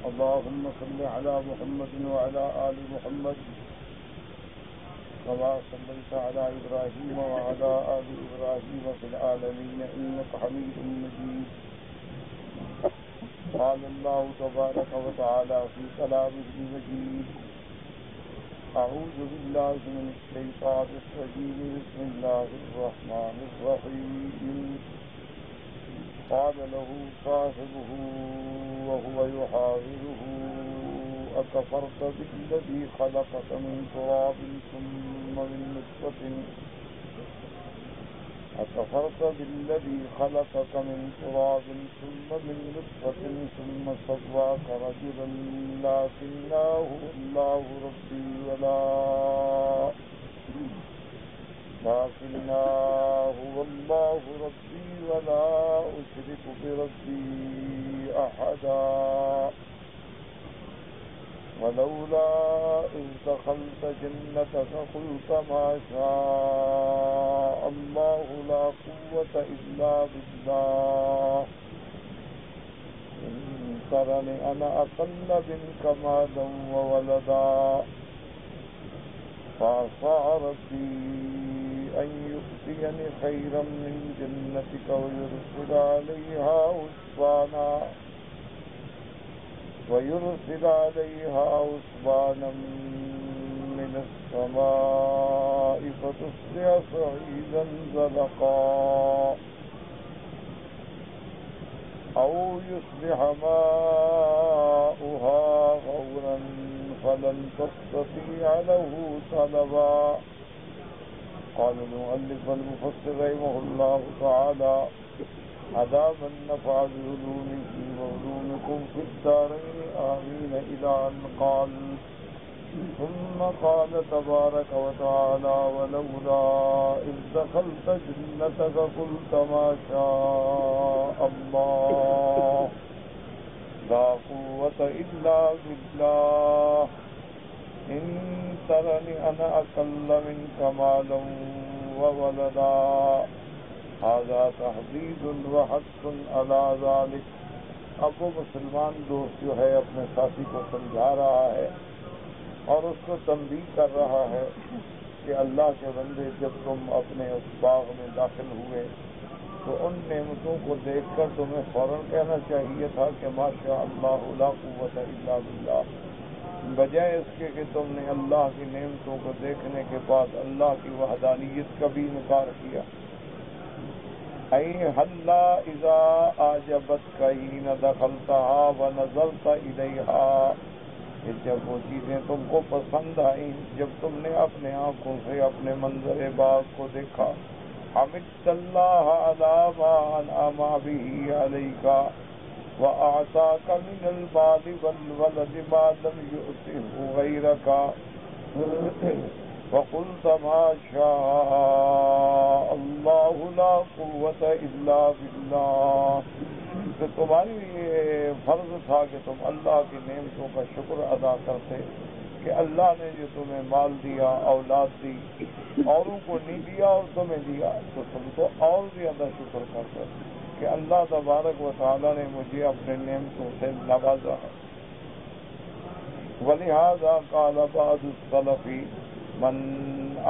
اللهم صل على محمد وعلى آل محمد كما صليت على إبراهيم وعلى آل إبراهيم في العالمين إنك حميد مجيد. قال الله تبارك وتعالى في كلامه المجيد: أعوذ بالله من الشيطان الرجيم بسم الله الرحمن الرحيم. قال له صاحبه وهو يحاوره: أكفرت بالذي خلقك من تراب ثم من نطفة ثم سواك رجلا لكنه الله ربي ولا أشرك بربي أحدا. ولولا إذ دخلت جنتك قلت ما شاء الله لا قوة إلا بالله إن ترني أنا أقل منك مالا وولدا فعسى ربي أن يؤتيني خيرا من جنتك ويرسل عليها حسبانا من السماء فتصبح صعيدا زلقا أو يصبح ماؤها غورا فلن تستطيع له طلبا. قال المؤلف المفسر رحمه الله تعالى: عذابا نفع بعلومه وعلومكم في الدارين آمين إلى أن قال. ثم قال تبارك وتعالى: ولولا إذ دخلت جنتك قلت ما شاء الله لا قوة إلا بالله إن ترني أنا أقل منك مالا وولدا. هذا تحديد وحث على ذلك. اب وہ مسلمان دوست جو ہے اپنے ساتھی کو سمجھا رہا ہے اور اس کو تنبیہ کر رہا ہے کہ اللہ کے بندے جب تم اپنے اس باغ میں داخل ہوئے تو ان نعمتوں کو دیکھ کر تمہیں فوراً کہنا چاہیے تھا کہ ماشاء اللہ لا قوت الا باللہ، بجائے اس کے کہ تم نے اللہ کی نعمتوں کو دیکھنے کے بعد اللہ کی وحدانیت کا بھی انکار کیا. اے حلا اذا اعجبتک حین دخلتها ونظرت الیہا، جب وہ چیزیں تم کو پسند آئیں جب تم نے اپنے آنکھوں سے اپنے منظر باغ کو دیکھا. حمدت اللہ علی ما انعم به علیک وأعطاك من المال والولد ما لم يؤته غيرك وقلت ما شاء الله لا قوة إلا بالله. تو تمہاری یہ فرض تھا کہ تم اللہ کی نعمتوں کا شکر ادا کرتے کہ اللہ نے جو تمہیں مال دیا، اولاد دی، اوروں کو نہیں دیا اور تمہیں دیا، تو تم تو اور زیادہ شکر کرتے کہ اللہ تبارک و تعالی نے مجھے اپنے نعمتوں سے نوازا ہے. ولہذا قال بعض السلف: من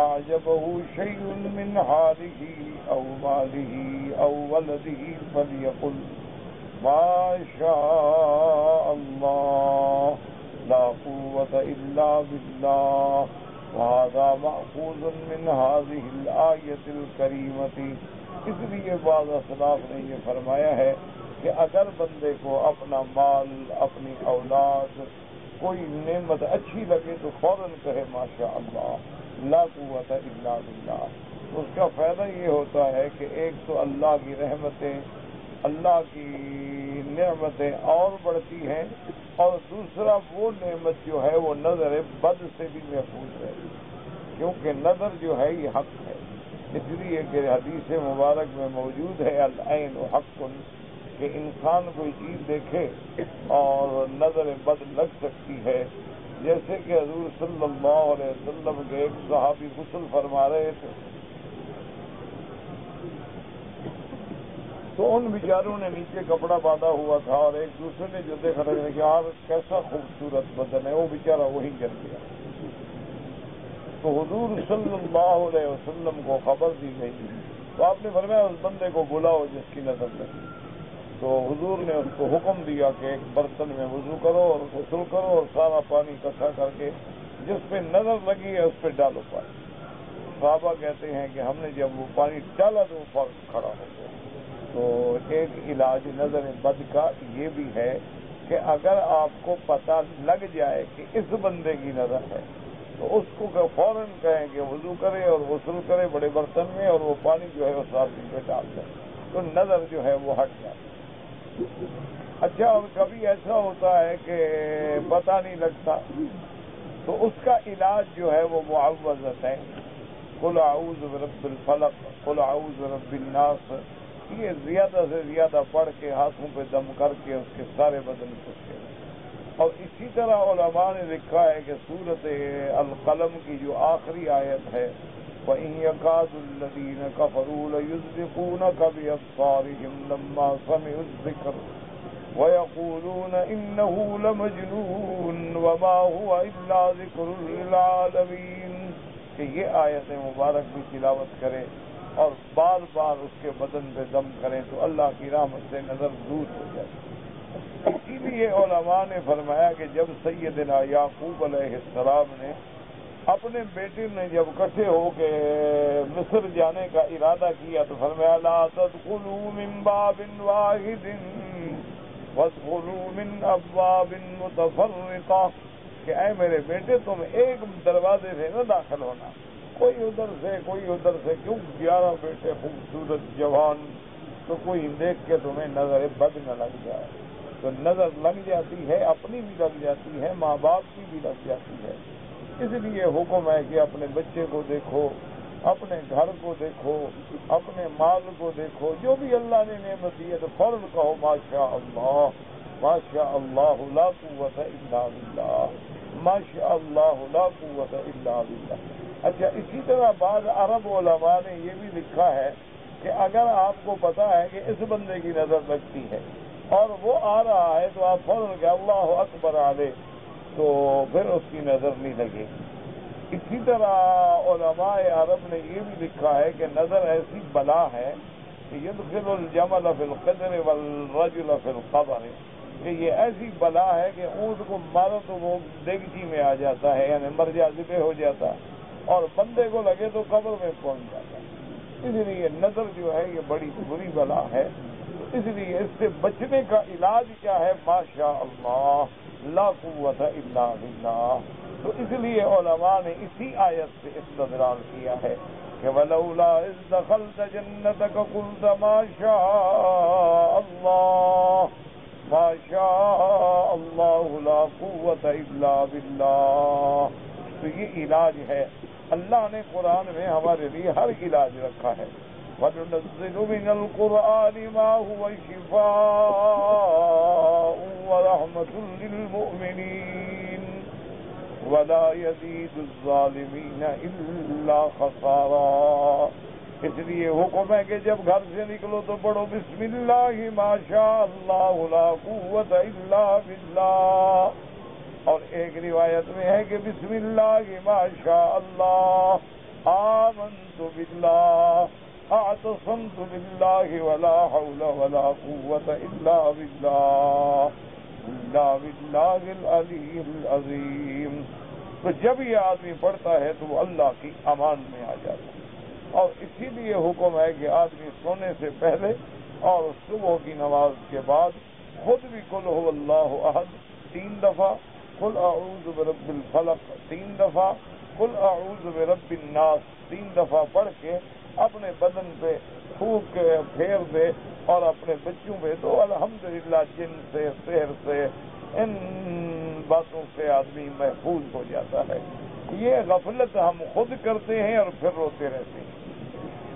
اعجبه شيء من حاله او ماله او ولده فليقل ما شاء الله لا قوة الا بالله. وهذا مأخوذ من هذه الآية الكريمة. اس لیے بعض اسلاف نے یہ فرمایا ہے کہ اگر بندے کو اپنا مال، اپنی اولاد، کوئی نعمت اچھی لگے تو فوراً کہے ماشاء اللہ لا قوت الا باللہ. اس کا فائدہ یہ ہوتا ہے کہ ایک تو اللہ کی رحمتیں، اللہ کی نعمتیں اور بڑھتی ہیں، اور دوسرا وہ نعمت جو ہے وہ نظر بد سے بھی محفوظ ہے، کیونکہ نظر جو ہے یہ حق ہے. اس لیے کہ حدیث مبارک میں موجود ہے العین حق، کہ انسان کوئی چیز دیکھے اور نظر بد لگ سکتی ہے. جیسے کہ حضور صلی اللہ علیہ وسلم کے ایک صحابی غسل فرما رہے تھے تو ان بیچاروں نے نیچے کپڑا باندھا ہوا تھا اور ایک دوسرے نے جو دیکھا کہ یار کیسا خوبصورت بدن ہے، وہ بیچارہ وہی گر گیا۔ تو حضور صلی اللہ علیہ وسلم کو خبر دی گئی، تو آپ نے فرمایا اس بندے کو بلاؤ جس کی نظر لگی۔ تو حضور نے اس کو حکم دیا کہ ایک برتن میں وضو کرو اور غسل کرو اور سارا پانی اکٹھا کر کے جس پہ نظر لگی ہے اس پہ ڈالو پانی۔ صحابہ کہتے ہیں کہ ہم نے جب وہ پانی ڈالا تو وہ فوراً کھڑا ہو گیا۔ تو ایک علاج نظر بد کا یہ بھی ہے کہ اگر آپ کو پتہ لگ جائے کہ اس بندے کی نظر ہے تو اس کو فوراً کہیں کہ وضو کرے اور غسل کرے بڑے برتن میں، اور وہ پانی جو ہے اس آدمی پہ ڈال دیں تو نظر جو ہے وہ ہٹ جاتی ہے۔ اچھا، اور کبھی ایسا ہوتا ہے کہ پتہ نہیں لگتا، تو اس کا علاج جو ہے وہ معوذتین، قل اعوذ برب الفلق، قل اعوذ برب الناس، یہ زیادہ سے زیادہ پڑھ کے ہاتھوں پہ دم کر کے اس کے سارے بدن کو چھیڑیں۔ اور اسی طرح علماء نے لکھا ہے کہ سورۃ القلم کی جو آخری آیت ہے وَإِن يَكَادُ الَّذِينَ كَفَرُوا لَيُزْلِقُونَكَ بِأَبْصَارِهِمْ لَمَّا سَمِعُوا الذِّكْرَ وَيَقُولُونَ إِنَّهُ لَمَجْنُونٌ وَمَا هُوَ إِلَّا ذِكْرٌ لِّلْعَالَمِينَ، کہ یہ آیت مبارک بھی تلاوت کرے اور بار بار اس کے بدن پہ دم کریں تو اللہ کی رحمت سے نظر دور ہو جائے۔ اسی لیے علماء نے فرمایا کہ جب سیدنا یعقوب علیہ السلام نے اپنے بیٹے نے جب اکٹھے ہو کے مصر جانے کا ارادہ کیا تو فرمایا لا تدخلوا من باب واحد وادخلوا من ابواب متفرقہ، کہ اے میرے بیٹے تم ایک دروازے سے نہ داخل ہونا، کوئی ادھر سے کوئی ادھر سے، کیوں 11 بیٹے خوبصورت جوان، تو کوئی دیکھ کے تمہیں نظر بد نہ لگ جائے۔ تو نظر لگ جاتی ہے، اپنی بھی لگ جاتی ہے، ماں باپ کی بھی لگ جاتی ہے۔ اس لیے حکم ہے کہ اپنے بچے کو دیکھو، اپنے گھر کو دیکھو، اپنے مال کو دیکھو، جو بھی اللہ نے نعمت دی ہے تو فوراً کہو ماشاء اللہ، ماشاء اللہ لا قوت الا باللہ، ماشاء اللہ لا قوت الا باللہ۔ اچھا، اسی طرح بعض عرب علماء نے یہ بھی لکھا ہے کہ اگر آپ کو پتا ہے کہ اس بندے کی نظر لگتی ہے اور وہ آ رہا ہے تو آپ فوراً کہ اللہ اکبر علیہ، تو پھر اس کی نظر نہیں لگے گی۔ اسی طرح علماء عرب نے یہ بھی لکھا ہے کہ نظر ایسی بلا ہے کہ یدخل الجمل فی القدر والرجل فی القبر، کہ یہ ایسی بلا ہے کہ اونٹ کو مارو تو وہ دیگچی میں آ جاتا ہے، یعنی مر ذبح ہو جاتا ہے، اور بندے کو لگے تو قبر میں پہنچ جاتا ہے۔ اس لیے نظر جو ہے یہ بڑی بری بلا ہے، اس لیے اس سے بچنے کا علاج کیا ہے؟ ماشاء اللہ لا قوت الا باللہ۔ تو اس لیے علماء نے اسی آیت سے استدلال کیا ہے کہ وَلَوْلَا إِذْ دَخَلْتَ جَنَّتَكَ قُلْتَ مَا شَاءَ اللَّهُ مَا شَاءَ اللَّهُ لَا قُوَّةَ إِلَّا بِاللَّهِ۔ تو یہ علاج ہے، اللہ نے قرآن میں ہمارے لیے ہر علاج رکھا ہے۔ وَنُنَزِّلُ مِنَ الْقُرْآنِ مَا هُوَ شِفَاءٌ وَرَحْمَةٌ لِّلْمُؤْمِنِينَ وَلَا يَزِيدُ الظَّالِمِينَ إِلَّا خَسَارًا۔ اس لیے حکم ہے کہ جب گھر سے نکلو تو پڑھو بسم اللہ ما شاء اللہ لا قوت الا باللہ، اور ایک روایت میں ہے کہ بسم اللہ ما شاء اللہ آمنت باللہ اعتصمت باللہ ولا حول ولا قوت الا باللہ باللہ العلی العظیم۔ تو جب یہ آدمی پڑھتا ہے تو وہ اللہ کی امان میں آ جاتا ہے، اور اسی لیے حکم ہے کہ آدمی سونے سے پہلے اور صبح کی نماز کے بعد خود بھی قل هو اللہ احد 3 دفعہ، قل اعوذ برب الفلق 3 دفعہ، قل اعوذ برب الناس 3 دفعہ پڑھ کے اپنے بدن پہ تھوک کے پھیر دے اور اپنے بچوں پہ، تو الحمدللہ جن سے، سحر سے، ان باتوں سے آدمی محفوظ ہو جاتا ہے۔ یہ غفلت ہم خود کرتے ہیں اور پھر روتے رہتے ہیں۔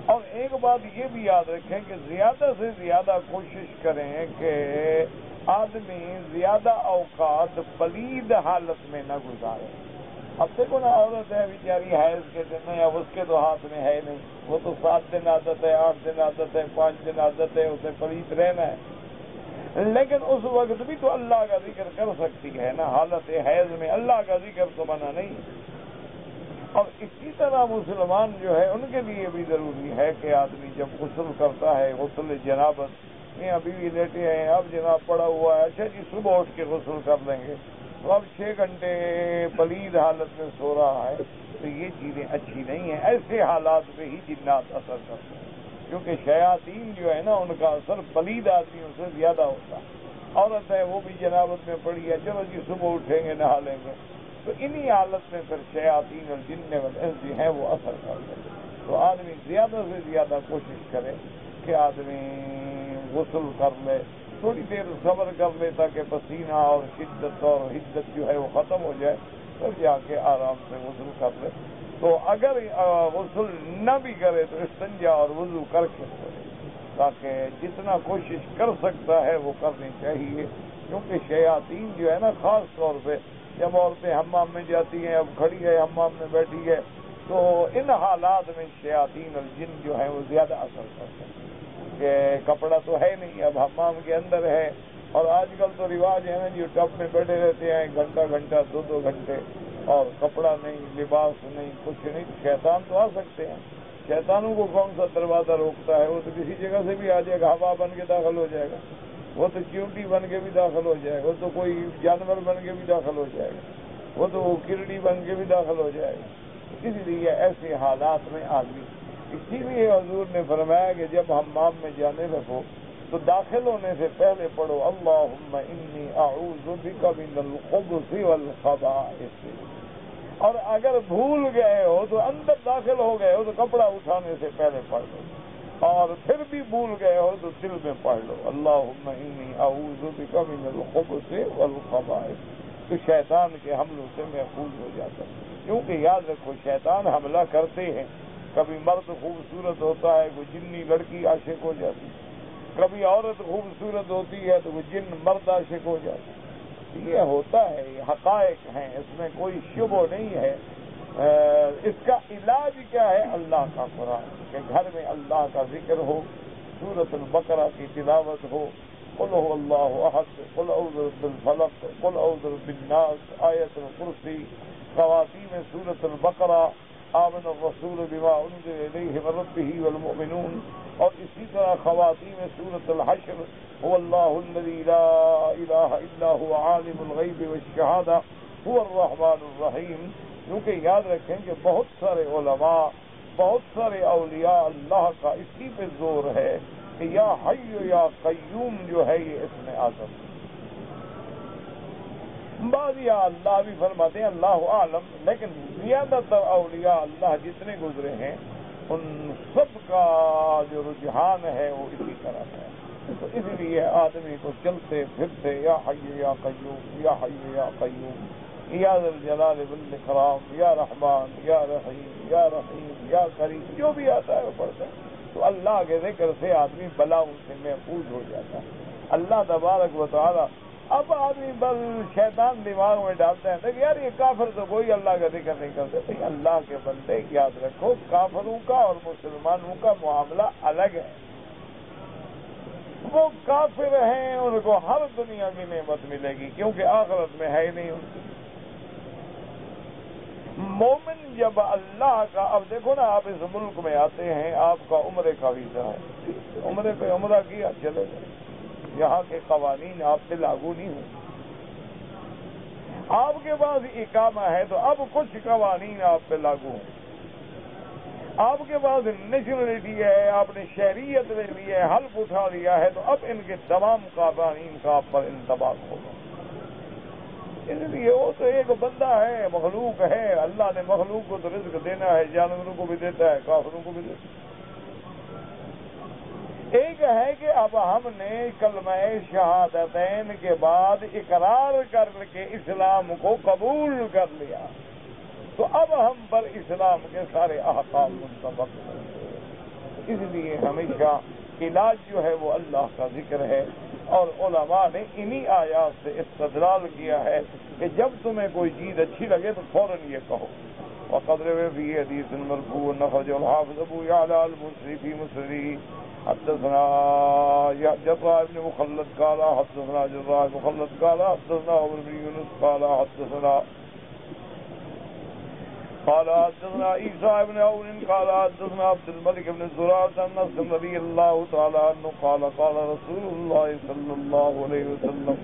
اور ایک بات یہ بھی یاد رکھیں کہ زیادہ سے زیادہ کوشش کریں کہ آدمی زیادہ اوقات پلید حالت میں نہ گزارے۔ اب دیکھو نا، عورت ہے بیچاری حیض کے دن میں، اب اس کے تو ہاتھ میں ہے نہیں، وہ تو 7 دن عادت ہے، 8 دن عادت ہے، 5 دن عادت ہے، اسے پلیت رہنا ہے، لیکن اس وقت بھی تو اللہ کا ذکر کر سکتی ہے نا، حالت حیض میں اللہ کا ذکر تو منع نہیں۔ اور اسی طرح مسلمان جو ہے ان کے لیے بھی ضروری ہے کہ آدمی جب غسل کرتا ہے، غسل جنابت، ابھی بھی لیٹے ہیں، اب جناب پڑا ہوا ہے، اچھا جی صبح اٹھ کے غسل کر لیں گے، تو اب 6 گھنٹے پلید حالت میں سو رہا ہے، تو یہ چیزیں اچھی نہیں ہیں۔ ایسے حالات پہ ہی جنات اثر کرتے ہیں، کیونکہ شیاطین جو ہے نا ان کا اثر پلید آدمیوں سے زیادہ ہوتا ہے۔ عورت ہے وہ بھی جنابت میں پڑی ہے، چلو جی صبح اٹھیں گے نہا لیں گے، تو انہی حالت میں پھر شیاطین اور جن والانس جو ہیں وہ اثر کرتے ہیں۔ تو آدمی زیادہ سے زیادہ کوشش کرے کہ آدمی غسل کر لے، تھوڑی دیر صبر کر لے تاکہ پسینہ اور شدت اور حدت جو ہے وہ ختم ہو جائے، پھر جا کے آرام سے غسل کر لے۔ تو اگر غسل نہ بھی کرے تو استنجا اور وضو کر کے کرے، تاکہ جتنا کوشش کر سکتا ہے وہ کرنی چاہیے، کیونکہ شیاطین جو ہے نا خاص طور پہ جب عورتیں حمام میں جاتی ہیں، اب کھڑی ہے حمام میں بیٹھی ہے، تو ان حالات میں شیاطین الجن جو ہیں وہ زیادہ اثر کرتے ہیں کہ کپڑا تو ہے نہیں، اب حمام کے اندر ہے، اور آج کل تو رواج ہے نا جو ٹب میں بیٹھے رہتے ہیں گھنٹہ گھنٹہ 2 گھنٹے، اور کپڑا نہیں، لباس نہیں، کچھ نہیں، شیطان تو آ سکتے ہیں۔ شیطانوں کو کون سا دروازہ روکتا ہے؟ وہ تو کسی جگہ سے بھی آ جائے گا، ہوا بن کے داخل ہو جائے گا، وہ تو چیونٹی بن کے بھی داخل ہو جائے گا، وہ تو کوئی جانور بن کے بھی داخل ہو جائے گا، وہ تو کرڑی بن کے بھی داخل ہو جائے گا۔ اس لیے ایسے حالات میں آدمی، اسی لیے حضور نے فرمایا کہ جب حمام میں جانے لگو تو داخل ہونے سے پہلے پڑھو اللہم انی اعوذ بک من الخبث والخبائث، اور اگر بھول گئے ہو تو اندر داخل ہو گئے ہو تو کپڑا اٹھانے سے پہلے پڑھ لو، اور پھر بھی بھول گئے ہو تو دل میں پڑھ لو اللہم انی اعوذ بک من الخبث والخبائث، تو شیطان کے حملوں سے محفوظ ہو جاتا ہے۔ کیونکہ یاد رکھو شیطان حملہ کرتے ہیں، کبھی مرد خوبصورت ہوتا ہے کوئی جنی لڑکی عاشق ہو جاتی، کبھی عورت خوبصورت ہوتی ہے تو وہ جن مرد عاشق ہو جاتی، یہ ہوتا ہے، یہ حقائق ہیں، اس میں کوئی شبہ نہیں ہے۔ اس کا علاج کیا ہے؟ اللہ کا قرآن، کہ گھر میں اللہ کا ذکر ہو، سورۃ البقرہ کی تلاوت ہو، قل هو اللہ احد، قل اعوذ بالفلق، قل اعوذ بالناس، آیت الکرسی، خواتین سورۃ البقرہ، آمن الرسول بما انزل الیہ من ربہ والمؤمنون، اور اسی طرح خواتین سورۃ الحشر، هو اللہ الذی لا الہ الا هو عالم الغیب والشہادہ هو الرحمن الرحیم۔ کیونکہ یاد رکھیں کہ بہت سارے علماء، بہت سارے اولیاء اللہ کا اسی پہ زور ہے کہ یا حی یا قیوم جو ہے یہ اسم اعظم۔ بعض یا اللہ بھی فرماتے ہیں، اللہ عالم، لیکن زیادہ تر اولیاء اللہ جتنے گزرے ہیں ان سب کا جو رجحان ہے وہ اسی طرح ہے۔ تو اس لیے آدمی کو چلتے پھرتے یا حی یا قیوم، یا حی یا قیوم، یا ذا الجلال والاکرام، یا رحمان، یا رحیم، یا رحیم، یا کریم، جو بھی آتا ہے وہ پڑھتا ہے، تو اللہ کے ذکر سے آدمی بلاؤں سے محفوظ ہو جاتا ہے۔ اللہ تبارک و تعالی، اب آدمی بل شیطان دماغ میں ڈالتا ہے کہ یار یہ کافر تو کوئی اللہ کا ذکر نہیں کرتے۔ اللہ کے بندے یاد رکھو، کافروں کا اور مسلمانوں کا معاملہ الگ ہے۔ وہ کافر ہیں، ان کو ہر دنیا کی نعمت ملے گی کیونکہ آخرت میں ہے ہی نہیں ان کی۔ مومن جب اللہ کا، اب دیکھو نا آپ اس ملک میں آتے ہیں، آپ کا عمرے کا ویزا ہے، عمرے پہ عمرہ کیا چلے گئے، یہاں کے قوانین آپ پہ لاگو نہیں ہوں، آپ کے پاس اقامہ ہے تو اب کچھ قوانین آپ پہ لاگو ہوں، آپ کے پاس نیشنلٹی ہے، آپ نے شہریت لے لی ہے، حلف اٹھا لیا ہے، تو اب ان کے تمام قوانین کا آپ پر انطباق ہوگا۔ اس لیے وہ تو ایک بندہ ہے، مخلوق ہے، اللہ نے مخلوق کو تو رزق دینا ہے، جانوروں کو بھی دیتا ہے، کافروں کو بھی دیتا ہے۔ ایک ہے کہ اب ہم نے کلمہ شہادتین کے بعد اقرار کر کے اسلام کو قبول کر لیا، تو اب ہم پر اسلام کے سارے احکام منطبق ہیں۔ اس لیے ہمیشہ علاج جو ہے وہ اللہ کا ذکر ہے، اور علماء نے انہی آیات سے استدلال کیا ہے کہ جب تمہیں کوئی چیز اچھی لگے تو فوراً یہ کہو. وقد روى في حديث مرفوع نخرج الحافظ ابو يعلى المصري في مسنده حدثنا جراح بن مخلد قال حدثنا جراح بن مخلد قال حدثنا عمرو بن يونس قال حدثنا عيسى بن عون قال حدثنا عبد الملك بن زرارة عن انس رضي الله تعالى عنه قال قال رسول الله صلى الله عليه وسلم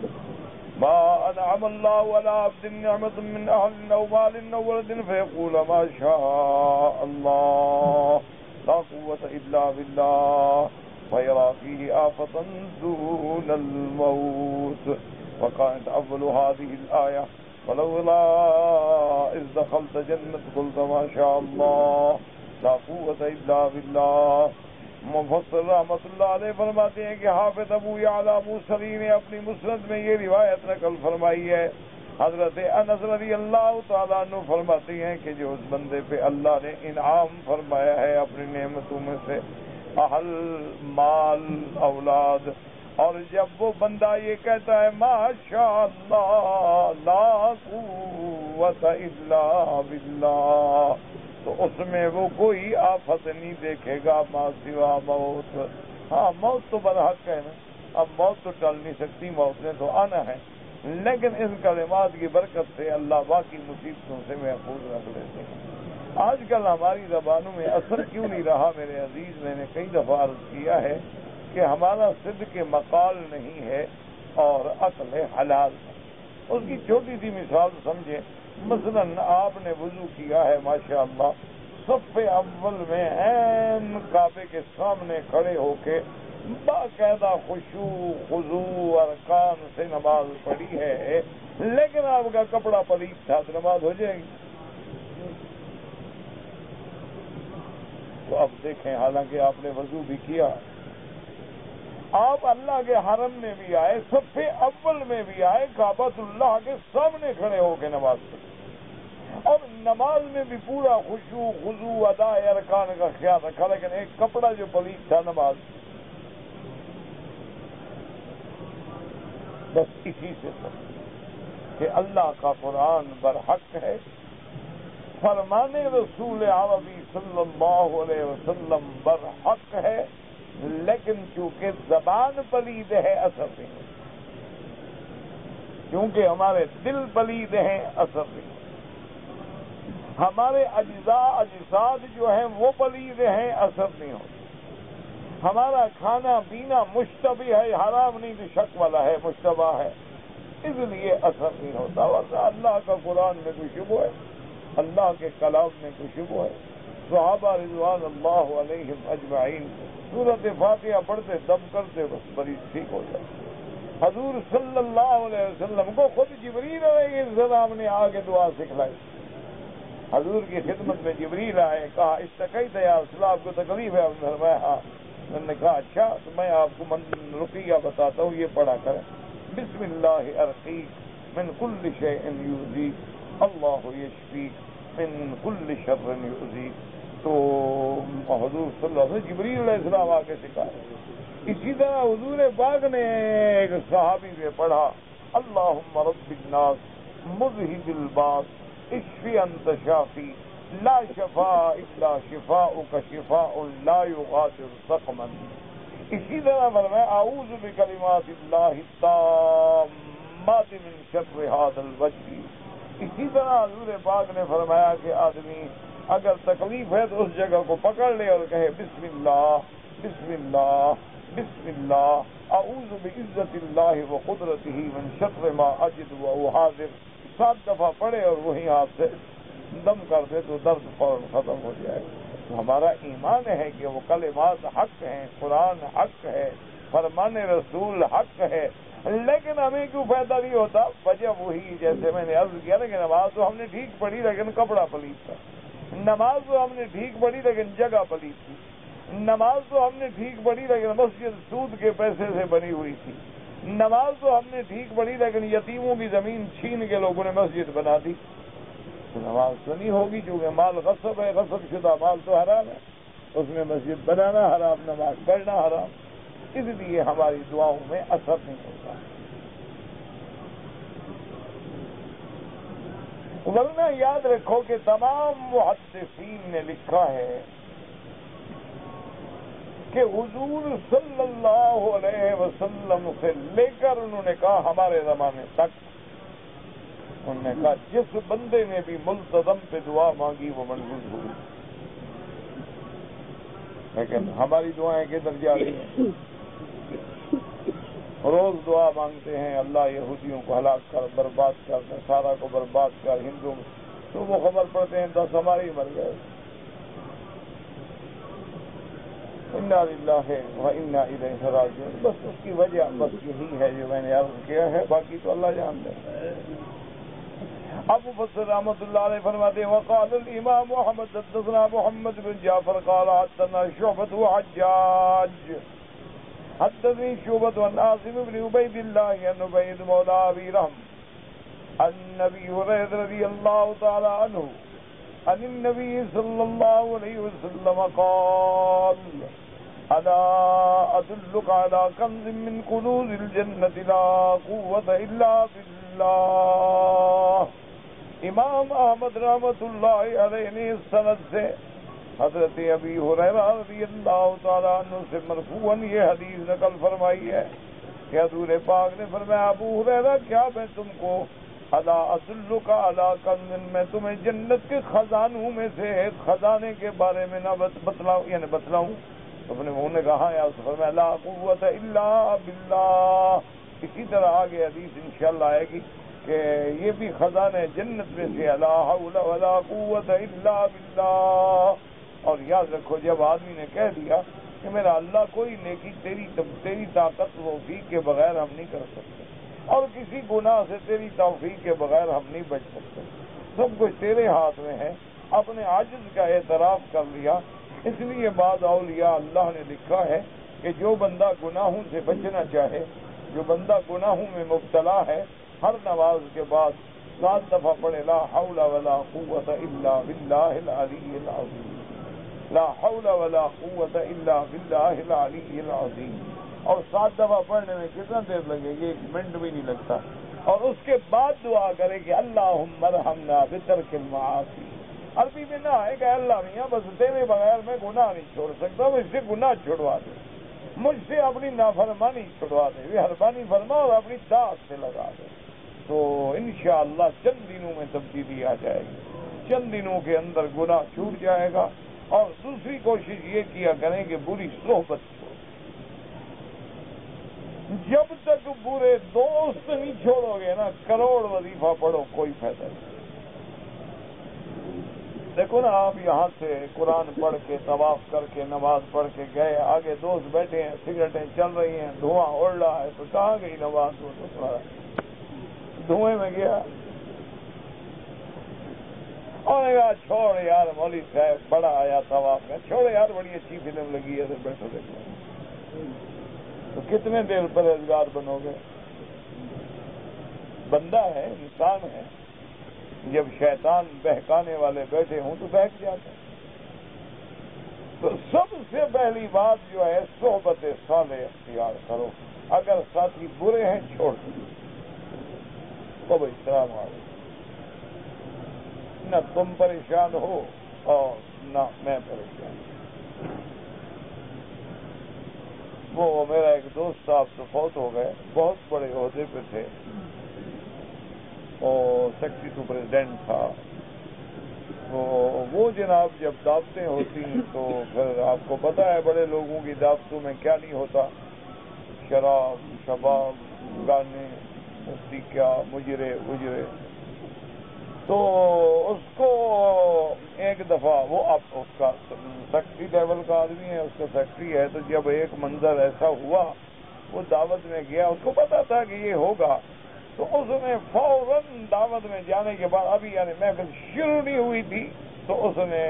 ما انعم الله على عبد نعمة من اهل او مال او ولد فيقول ما شاء الله لا قوة الا بالله فيرى فيه آفة دون الموت. وكانت اول هذه الآية ولولا إذ دخلت جنة قلت ما شاء الله لا قوة إلا بالله. مفسر رحمۃ اللہ علیہ فرماتے ہیں کہ حافظ ابو یعلیٰ موصلی نے اپنی مسند میں یہ روایت نقل فرمائی ہے. حضرت انس رضی اللہ تعالیٰ عنہ فرماتے ہیں کہ جو اس بندے پہ اللہ نے انعام فرمایا ہے اپنی نعمتوں میں سے اہل مال اولاد، اور جب وہ بندہ یہ کہتا ہے ماشاء اللہ لا قوت الا باللہ، تو اس میں وہ کوئی آفت نہیں دیکھے گا ما سوا موت. ہاں موت تو برحق ہے نا، اب موت تو ٹل نہیں سکتی، موت نے تو آنا ہے، لیکن ان کلمات کی برکت سے اللہ باقی مصیبتوں سے محفوظ رکھ لیتے ہیں. آج کل ہماری زبانوں میں اثر کیوں نہیں رہا میرے عزیز؟ میں نے کئی دفعہ عرض کیا ہے کہ ہمارا صدق مقال نہیں ہے اور عقل حلال ہے. اس کی چھوٹی سی مثال سمجھیں. مثلا آپ نے وضو کیا ہے ماشاءاللہ، صف اول میں عین کعبے کے سامنے کھڑے ہو کے باقاعدہ خشوع خضوع ارکان سے نماز پڑھی ہے، لیکن آپ کا کپڑا پلیت تھا تو نماز ہو جائے گی؟ تو اب دیکھیں، حالانکہ آپ نے وضو بھی کیا، آپ اللہ کے حرم میں بھی آئے، صف اول میں بھی آئے، کعبۃ اللہ کے سامنے کھڑے ہو کے نماز پڑھی، اور نماز میں بھی پورا خشوع خضوع ادا ارکان کا خیال رکھا، لیکن ایک کپڑا جو پلیت تھا نماز. بس اسی سے کہ اللہ کا قرآن برحق ہے، فرمان رسول عربی صلی اللہ علیہ وسلم برحق ہے، لیکن چونکہ زبان پلید ہے اثر نہیں، کیونکہ ہمارے دل پلید ہیں اثر نہیں، ہمارے اجزاء اجساد جو ہیں وہ پلید ہیں اثر نہیں ہوتا، ہمارا کھانا پینا مشتبہ ہے، حرام نہیں تو شک والا ہے، مشتبہ ہے، اس لیے اثر نہیں ہوتا. ورنہ اللہ کا قرآن میں کوئی شبہ ہے؟ اللہ کے کلام میں کوئی شبہ ہے؟ صحابہ رضوان اللہ علیہم اجمعین سورۃ فاتحہ پڑھتے دم کرتے بس مریض ٹھیک ہو جاتا. حضور صلی اللہ علیہ وسلم کو خود جبریل علیہ السلام نے آگے دعا سکھلائی. حضور کی خدمت میں جبریل آئے، کہا اشتکیت یا رسول اللہ، آپ کو تکلیف ہے؟ آپ نے فرمایا ہاں. میں نے کہا اچھا تو میں آپ کو رقیہ بتاتا ہوں، یہ پڑھا کریں، بسم اللہ ارقیک من کل شیء یؤذیک اللہ یشفیک من کل شر یؤذیک. تو حضور صلی اللہ علیہ وسلم جبریل علیہ السلام آ کے سکھائے. اسی طرح حضور پاک نے ایک صحابی سے پڑھا اللہم رب الناس مذہب الباس اشفی انت شافی لا شفاء الا شفاؤک شفاء لا یغادر سقما. اسی طرح فرمایا اعوذ بکلمات اللہ التامات من شر ھذا الوجہ. اسی طرح حضور پاک نے فرمایا کہ آدمی اگر تکلیف ہے تو اس جگہ کو پکڑ لے اور کہے بسم اللہ بسم اللہ بسم اللہ اعوذ بعزت اللہ وقدرتہ من شر ما اجد واحاذر. 7 دفعہ پڑھے اور وہیں ہاتھ سے دم کر دے تو درد فوراً ختم ہو جائے. تو ہمارا ایمان ہے کہ وہ کلمات حق ہیں، قرآن حق ہے، فرمان رسول حق ہے، لیکن ہمیں کیوں فائدہ نہیں ہوتا؟ وجہ وہی جیسے میں نے عرض کیا نا کہ نماز تو ہم نے ٹھیک پڑھی لیکن کپڑا پلیت تھا، نماز تو ہم نے ٹھیک پڑھی لیکن جگہ پلیت تھی، نماز تو ہم نے ٹھیک پڑھی لیکن مسجد سود کے پیسے سے بنی ہوئی تھی، نماز تو ہم نے ٹھیک پڑھی لیکن یتیموں کی زمین چھین کے لوگوں نے مسجد بنا دی. تو نماز تو نہیں ہوگی، چونکہ مال غصب ہے، غصب شدہ مال تو حرام ہے، اس میں مسجد بنانا حرام، نماز پڑھنا حرام. اس لیے ہماری دعاؤں میں اثر نہیں ہوتا. ورنہ یاد رکھو کہ تمام محدثین نے لکھا ہے کہ حضور صلی اللہ علیہ وسلم سے لے کر انہوں نے کہا ہمارے زمانے تک، انہوں نے کہا جس بندے نے بھی ملتزم پہ دعا مانگی وہ منظور ہوئی. لیکن ہماری دعائیں کدھر جا رہی ہیں؟ روز دعا مانگتے ہیں اللہ یہودیوں کو ہلاک کر، برباد کر، نصارہ کو برباد کر، ہندو تو وہ خبر پڑتے ہیں 10 ہمارے ہی مر گئے. انا للہ و انا الیہ راجعون. بس اس کی وجہ بس یہی ہے جو میں نے عرض کیا ہے، باقی تو اللہ جانتے ہیں. ابو بکر رحمۃ اللہ علیہ فرماتے ہیں وقال الامام محمد حدثنا محمد بن جعفر قال حدثنا شعبة وحجاج حدثني شعبة عن عاصم بن عبيد الله عن عبيد مولى ابي رحم عن ابي هريرة رضي الله تعالى عنه عن النبي صلى الله عليه وسلم قال الا ادلك على كنز من كنوز الجنة لا قوة الا بالله. امام احمد رحمۃ اللہ علیہ نے اس سند سے حضرت ابی ہریرہ رضی اللہ تعالیٰ عنہ سے مرفوعاً یہ حدیث نقل فرمائی ہے کہ حضور پاک نے فرمایا ابو ہریرہ کیا میں تم کو الا ادلک علی کنز، میں تمہیں جنت کے خزانوں میں سے ایک خزانے کے بارے میں نہ بتلاؤں؟ تو انہوں نے کہا یا فرمایا لا قوت الا باللہ. اسی طرح آگے حدیث انشاءاللہ آئے گی کہ یہ بھی خزانہ جنت میں سے لا حول ولا قوت الا باللہ. اور یاد رکھو جب آدمی نے کہہ دیا کہ میرا اللہ کوئی نیکی تیری طاقت توفیق کے بغیر ہم نہیں کر سکتے، اور کسی گناہ سے تیری توفیق کے بغیر ہم نہیں بچ سکتے، سب کچھ تیرے ہاتھ میں ہے، اپنے عاجز کا اعتراف کر لیا. اس لیے بعض اولیاء اللہ نے لکھا ہے کہ جو بندہ گناہوں سے بچنا چاہے، جو بندہ گناہوں میں مبتلا ہے، ہر نماز کے بعد 7 دفعہ پڑھے لا حول ولا قوت الا باللہ العلی العظیم، لا حول ولا قوت الا باللہ العلی العظیم. اور 7 دفعہ پڑھنے میں کتنا دیر لگے گی؟ 1 منٹ بھی نہیں لگتا. اور اس کے بعد دعا کرے کہ اللہم ارحمنا بترک المعاصی. عربی میں نہ ہے کہ اللہ میاں بس تیرے بغیر میں گناہ نہیں چھوڑ سکتا، مجھ سے گناہ چھڑوا دے، مجھ سے اپنی نافرمانی چھڑوا دے، مہربانی فرما اور اپنی داعت سے لگا دے. تو انشاءاللہ چند دنوں میں تبدیلی آ جائے گی، چند دنوں کے اندر گناہ چھوٹ جائے گا. اور دوسری کوشش یہ کیا کریں کہ بری صحبت چھوڑ، جب تک برے دوست نہیں چھوڑو گے نا کروڑ وظیفہ پڑھو کوئی فائدہ نہیں. دیکھو نا آپ یہاں سے قرآن پڑھ کے طواف کر کے نماز پڑھ کے گئے، آگے دوست بیٹھے ہیں، سگریٹیں چل رہی ہیں، دھواں اڑ رہا ہے، تو کہاں گئی نماز؟ دھوئیں میں گیا. اور کہا چھوڑ یار مولوی صاحب بڑا آیا طواف میں، چھوڑ یار بڑی اچھی فلم لگی ہے، بیٹھو دیکھو. تو کتنے دیر پرہیزگار بنو گے؟ بندہ ہے، انسان ہے، جب شیطان بہکانے والے بیٹھے ہوں تو بہک جاتے ہیں. تو سب سے پہلی بات جو ہے صحبت صالح اختیار کرو. اگر ساتھی برے ہیں چھوڑ دو، تو بھائی السلام علیکم، نہ تم پریشان ہو اور نہ میں پریشان. وہ میرا ایک دوست صاحب تو فوت ہو گئے، بہت بڑے عہدے پہ تھے، اور سیکٹری ٹو پریزیڈنٹ تھا. تو وہ جناب جب دعوتیں ہوتی ہیں تو پھر آپ کو پتہ ہے بڑے لوگوں کی دعوتوں میں کیا نہیں ہوتا، شراب، شباب، گانے، مفتی کیا، مجرے اجرے. تو اس کو ایک دفعہ وہ اب اس کا سیکٹری لیول کا آدمی ہے، اس کا سیکٹری ہے، تو جب ایک منظر ایسا ہوا وہ دعوت میں گیا، اس کو پتا تھا کہ یہ ہوگا، تو اس نے فوراً دعوت میں جانے کے بعد ابھی یعنی محفل شروع نہیں ہوئی تھی تو اس نے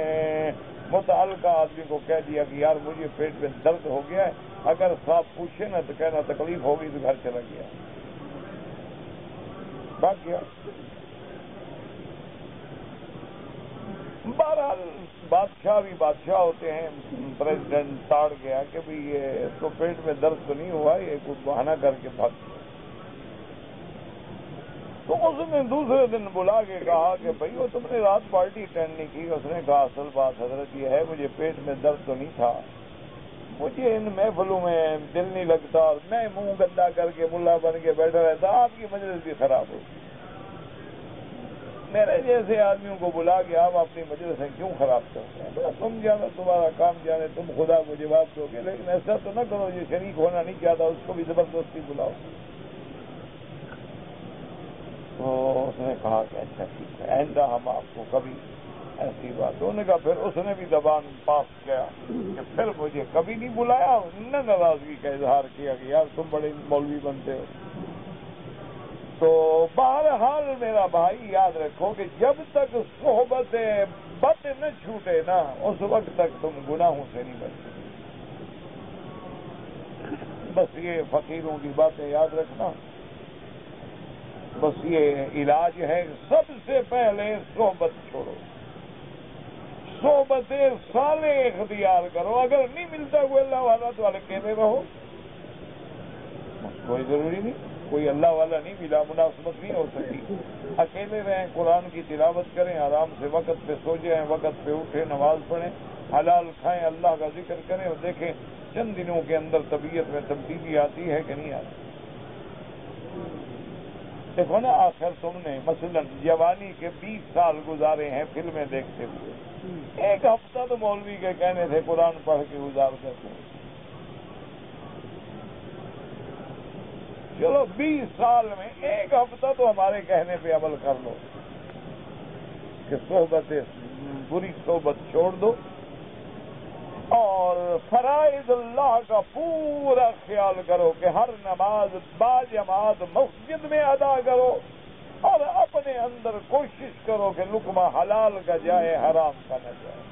متعلقہ آدمی کو کہہ دیا کہ یار مجھے پیٹ میں درد ہو گیا ہے، اگر صاحب پوچھے نا تو کہنا تکلیف ہوگی، تو گھر چلا گیا، بھاگ گیا. بہرحال بادشاہ بھی بادشاہ ہوتے ہیں. پریزیڈنٹ تاڑ گیا کہ بھئی یہ اس کو پیٹ میں درد تو نہیں ہوا, یہ کوئی بہانہ کر کے بھاگ. تو اس نے دوسرے دن بلا کے کہا کہ بھئی وہ تم نے رات پارٹی اٹینڈ نہیں کی. اس نے کہا اصل بات حضرت یہ ہے, مجھے پیٹ میں درد تو نہیں تھا, مجھے ان محفلوں میں دل نہیں لگتا, اور میں منہ گندا کر کے ملا بن کے بیٹھا رہتا, آپ کی مجلس بھی خراب ہو. میرے جیسے آدمیوں کو بلا کے آپ اپنی مجلسیں کیوں خراب کرتے ہیں؟ تم جانا, تمہارا کام جانے, تم خدا کو جواب دو گے, لیکن ایسا تو نہ کرو جو شریک ہونا نہیں چاہتا اس کو بھی زبردستی بلاؤ. تو اس نے کہا کہ اچھا ٹھیک ہے, آئندہ ہم آپ کو کبھی ایسی بات. انہوں نے کہا پھر اس نے بھی زبان پاس کیا کہ پھر مجھے کبھی نہیں بلایا, نہ ناراضگی کا اظہار کیا کہ یار تم بڑے مولوی بنتے ہو. تو بہرحال میرا بھائی یاد رکھو کہ جب تک صحبت بد نہ چھوٹے نا, اس وقت تک تم گناہوں سے نہیں بچتے. بس یہ فقیروں کی باتیں یاد رکھنا. بس یہ علاج ہے, سب سے پہلے صحبت چھوڑو, صحبت صالح اختیار کرو. اگر نہیں ملتا کوئی اللہ والا تو اکیلے رہو, کوئی ضروری نہیں. کوئی اللہ والا نہیں ملا, مناسبت نہیں ہو سکتی, اکیلے رہیں, قرآن کی تلاوت کریں, آرام سے وقت پہ سو جائیں, وقت پہ اٹھیں, نماز پڑھیں, حلال کھائیں, اللہ کا ذکر کریں, اور دیکھیں چند دنوں کے اندر طبیعت میں تبدیلی آتی ہے کہ نہیں آتی. دیکھو نا, آخر تم نے مثلا جوانی کے 20 سال گزارے ہیں فلمیں دیکھتے ہوئے, ایک ہفتہ تو مولوی کے کہنے تھے قرآن پڑھ کے گزار دیتے ہیں. چلو 20 سال میں ایک ہفتہ تو ہمارے کہنے پہ عمل کر لو کہ صحبت بری صحبت چھوڑ دو, اور فرائض اللہ کا پورا خیال کرو کہ ہر نماز باجماعت مسجد میں ادا کرو, اور اپنے اندر کوشش کرو کہ لقمہ حلال کا جائے, حرام کا نہ جائے.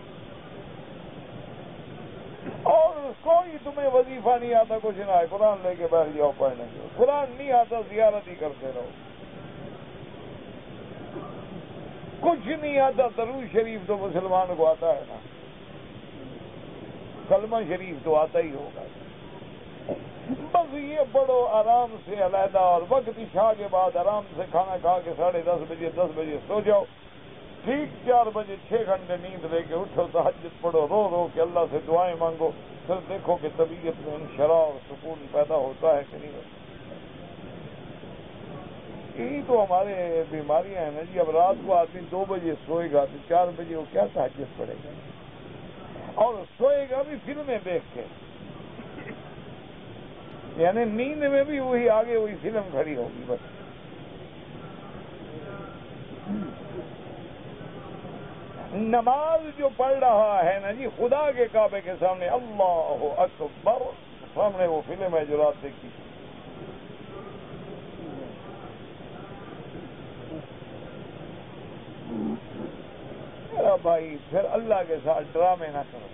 اور کوئی تمہیں وظیفہ نہیں آتا, کچھ نہ ہے, قرآن لے کے بیٹھ جاؤ پڑھنے کے. قرآن نہیں آتا, زیارت ہی کرتے رہو. کچھ نہیں آتا, درود شریف تو مسلمان کو آتا ہے نا, کلمہ شریف تو آتا ہی ہوگا. بس یہ پڑھو آرام سے علیحدہ, اور وقت عشاء کے بعد آرام سے کھانا کھا کے 10:30 بجے سو جاؤ. ٹھیک 4 بجے 6 گھنٹے نیند لے کے اٹھو, تہجد پڑھو, رو رو کے اللہ سے دعائیں مانگو. پھر دیکھو کہ طبیعت میں انشراح اور سکون پیدا ہوتا ہے کہ نہیں ہوتا. یہی تو ہمارے بیماریاں ہیں نا جی. اب رات کو آدمی 2 بجے سوئے گا تو 4 بجے وہ کیا تہجد پڑے گا, اور سوئے گا بھی فلمیں دیکھ کے, یعنی نیند میں بھی وہی آگے وہی فلم کھڑی ہوگی. بس نماز جو پڑھ رہا ہے نا جی, خدا کے کعبے کے سامنے اللہ اکبر, سامنے وہ فلم ہے جو رات دیکھی. میرا بھائی پھر اللہ کے ساتھ ڈرامے نہ کرو,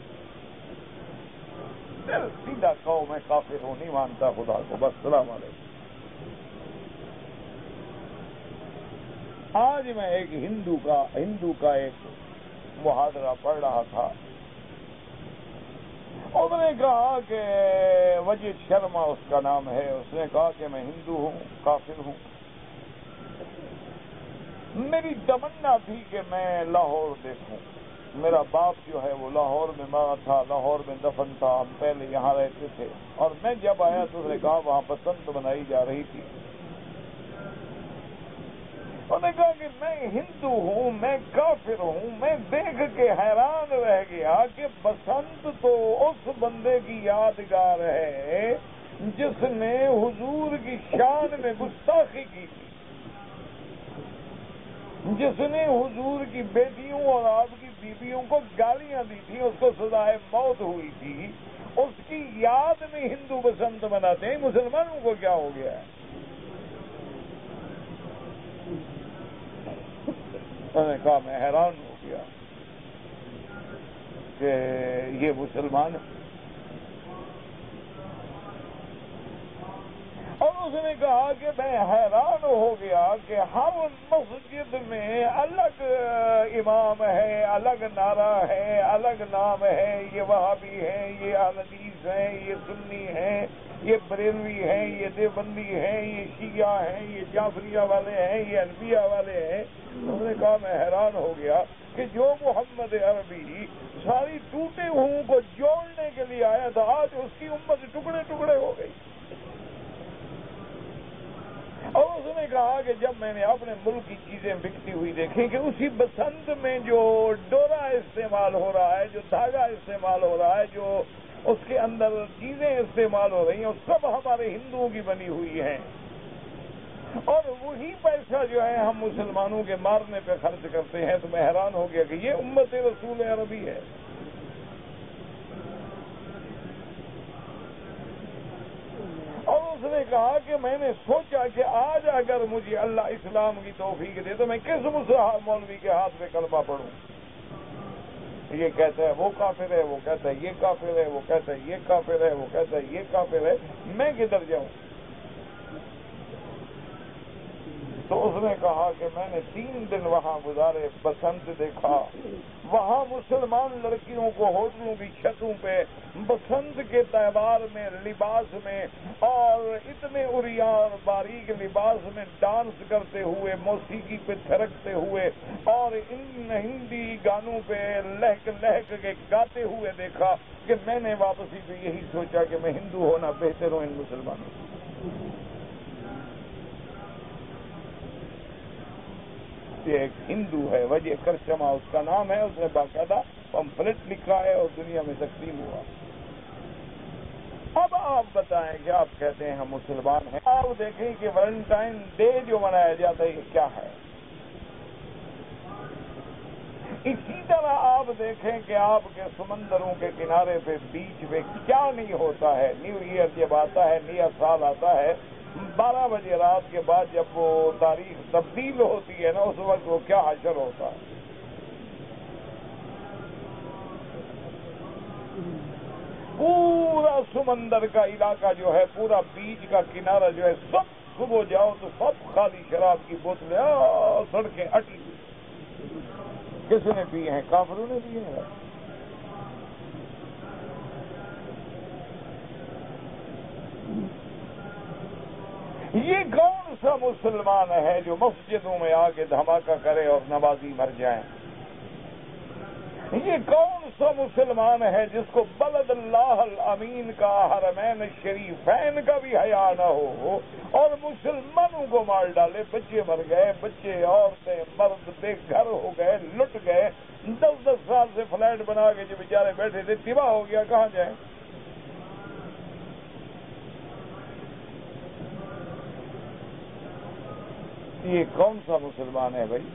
پھر سیدھا کہو میں کافر ہوں, نہیں مانتا خدا کو, بس سلام علیکم. آج میں ایک ہندو کا ایک محاضرہ پڑھ رہا تھا. انہوں نے کہا کہ وجید شرما اس کا نام ہے, اس نے کہا کہ میں ہندو ہوں, کافر ہوں. میری تمنا تھی کہ میں لاہور دیکھوں. میرا باپ جو ہے وہ لاہور میں مارا تھا, لاہور میں دفن تھا, ہم پہلے یہاں رہتے تھے, اور میں جب آیا تو اس نے کہا وہاں بسنت منائی جا رہی تھی. انہوں نے کہا کہ میں ہندو ہوں, میں کافر ہوں. میں دیکھ کے حیران رہ گیا کہ بسنت تو اس بندے کی یادگار ہے جس نے حضور کی شان میں گستاخی کی تھی, جس نے حضور کی بیٹیوں اور آپ کی بیویوں کو گالیاں دی تھی, اس کو سزائے موت ہوئی تھی. اس کی یاد میں ہندو بسنت مناتے ہیں, مسلمانوں کو کیا ہو گیا ہے؟ میں نے کہا میں حیران ہو گیا کہ یہ مسلمان. اور اس نے کہا کہ میں حیران ہو گیا کہ ہر مسجد میں الگ امام ہے، الگ نعرہ ہے، الگ نام ہے، یہ وہابی ہیں، یہ حدیث ہیں، یہ سنی ہیں، یہ بریلوی ہیں، یہ دیوبندی ہیں، یہ شیعہ ہیں، یہ جعفریہ والے ہیں، یہ حنفیہ والے ہیں۔ انہوں نے کہا میں حیران ہو گیا کہ جو محمد عربی ساری ٹوٹے ہوں کو جوڑنے کے لیے آیا تھا، آج اس کی امت ٹکڑے ٹکڑے ہو گئی۔ اور اس نے کہا کہ جب میں نے اپنے ملک کی چیزیں بکتی ہوئی دیکھی کہ اسی بسنت میں جو ڈورا استعمال ہو رہا ہے، جو دھاگا استعمال ہو رہا ہے، جو اس کے اندر چیزیں استعمال ہو رہی ہیں، وہ سب ہمارے ہندوؤں کی بنی ہوئی ہیں، اور وہی پیسہ جو ہے ہم مسلمانوں کے مارنے پہ خرچ کرتے ہیں۔ تو میں حیران ہو گیا کہ یہ امت رسول عربی ہے۔ اور اس نے کہا کہ میں نے سوچا کہ آج اگر مجھے اللہ اسلام کی توفیق دے تو میں کس مولوی کے ہاتھ پہ کلمہ پڑھوں؟ یہ کہتا ہے وہ کافر ہے، وہ کہتا ہے یہ کافر ہے، وہ کہتا ہے یہ کافر ہے، وہ کہتا ہے یہ کافر ہے، میں کدھر جاؤں؟ تو اس نے کہا کہ میں نے 3 دن وہاں گزارے، بسنت دیکھا، وہاں مسلمان لڑکیوں کو ہوٹلوں کی چھتوں پہ بسنت کے تہوار میں لباس میں اور اتنے عریاں اور باریک لباس میں ڈانس کرتے ہوئے، موسیقی پہ تھرکتے ہوئے اور ان ہندی گانوں پہ لہک لہک کے گاتے ہوئے دیکھا کہ میں نے واپسی پہ یہی سوچا کہ میں ہندو ہونا بہتر ہوں ان مسلمانوں سے۔ ایک ہندو ہے، وجہ کرشمہ اس کا نام ہے، اس نے باقاعدہ پمفلٹ لکھا ہے اور دنیا میں تقسیم ہوا۔ اب آپ بتائیں کہ آپ کہتے ہیں ہم مسلمان ہیں، آپ دیکھیں کہ ویلنٹائن ڈے جو منایا جاتا ہے یہ کیا ہے؟ اسی طرح آپ دیکھیں کہ آپ کے سمندروں کے کنارے پہ بیچ پہ کیا نہیں ہوتا ہے۔ نیو ایئر جب آتا ہے، نیا سال آتا ہے، 12 بجے رات کے بعد جب وہ تاریخ تبدیل ہوتی ہے نا، اس وقت وہ کیا حشر ہوتا ہے۔ پورا سمندر کا علاقہ جو ہے، پورا بیچ کا کنارہ جو ہے، سب صبح جاؤ تو سب خالی شراب کی بوتلیں، سڑکیں اٹی ہوئی۔ کس نے پی ہیں؟ کافروں نے پی ہیں۔ یہ کون سا مسلمان ہے جو مسجدوں میں آ کے دھماکہ کرے اور نمازی مر جائیں؟ یہ کون سا مسلمان ہے جس کو بلد اللہ الامین کا، حرمین شریفین کا بھی حیا نہ ہو اور مسلمانوں کو مار ڈالے؟ بچے مر گئے، بچے، عورتیں، مرد بے گھر ہو گئے، لٹ گئے، 10 سال سے فلیٹ بنا کے جو بیچارے بیٹھے تھے تباہ ہو گیا، کہاں جائیں؟ یہ کون سا مسلمان ہے بھائی؟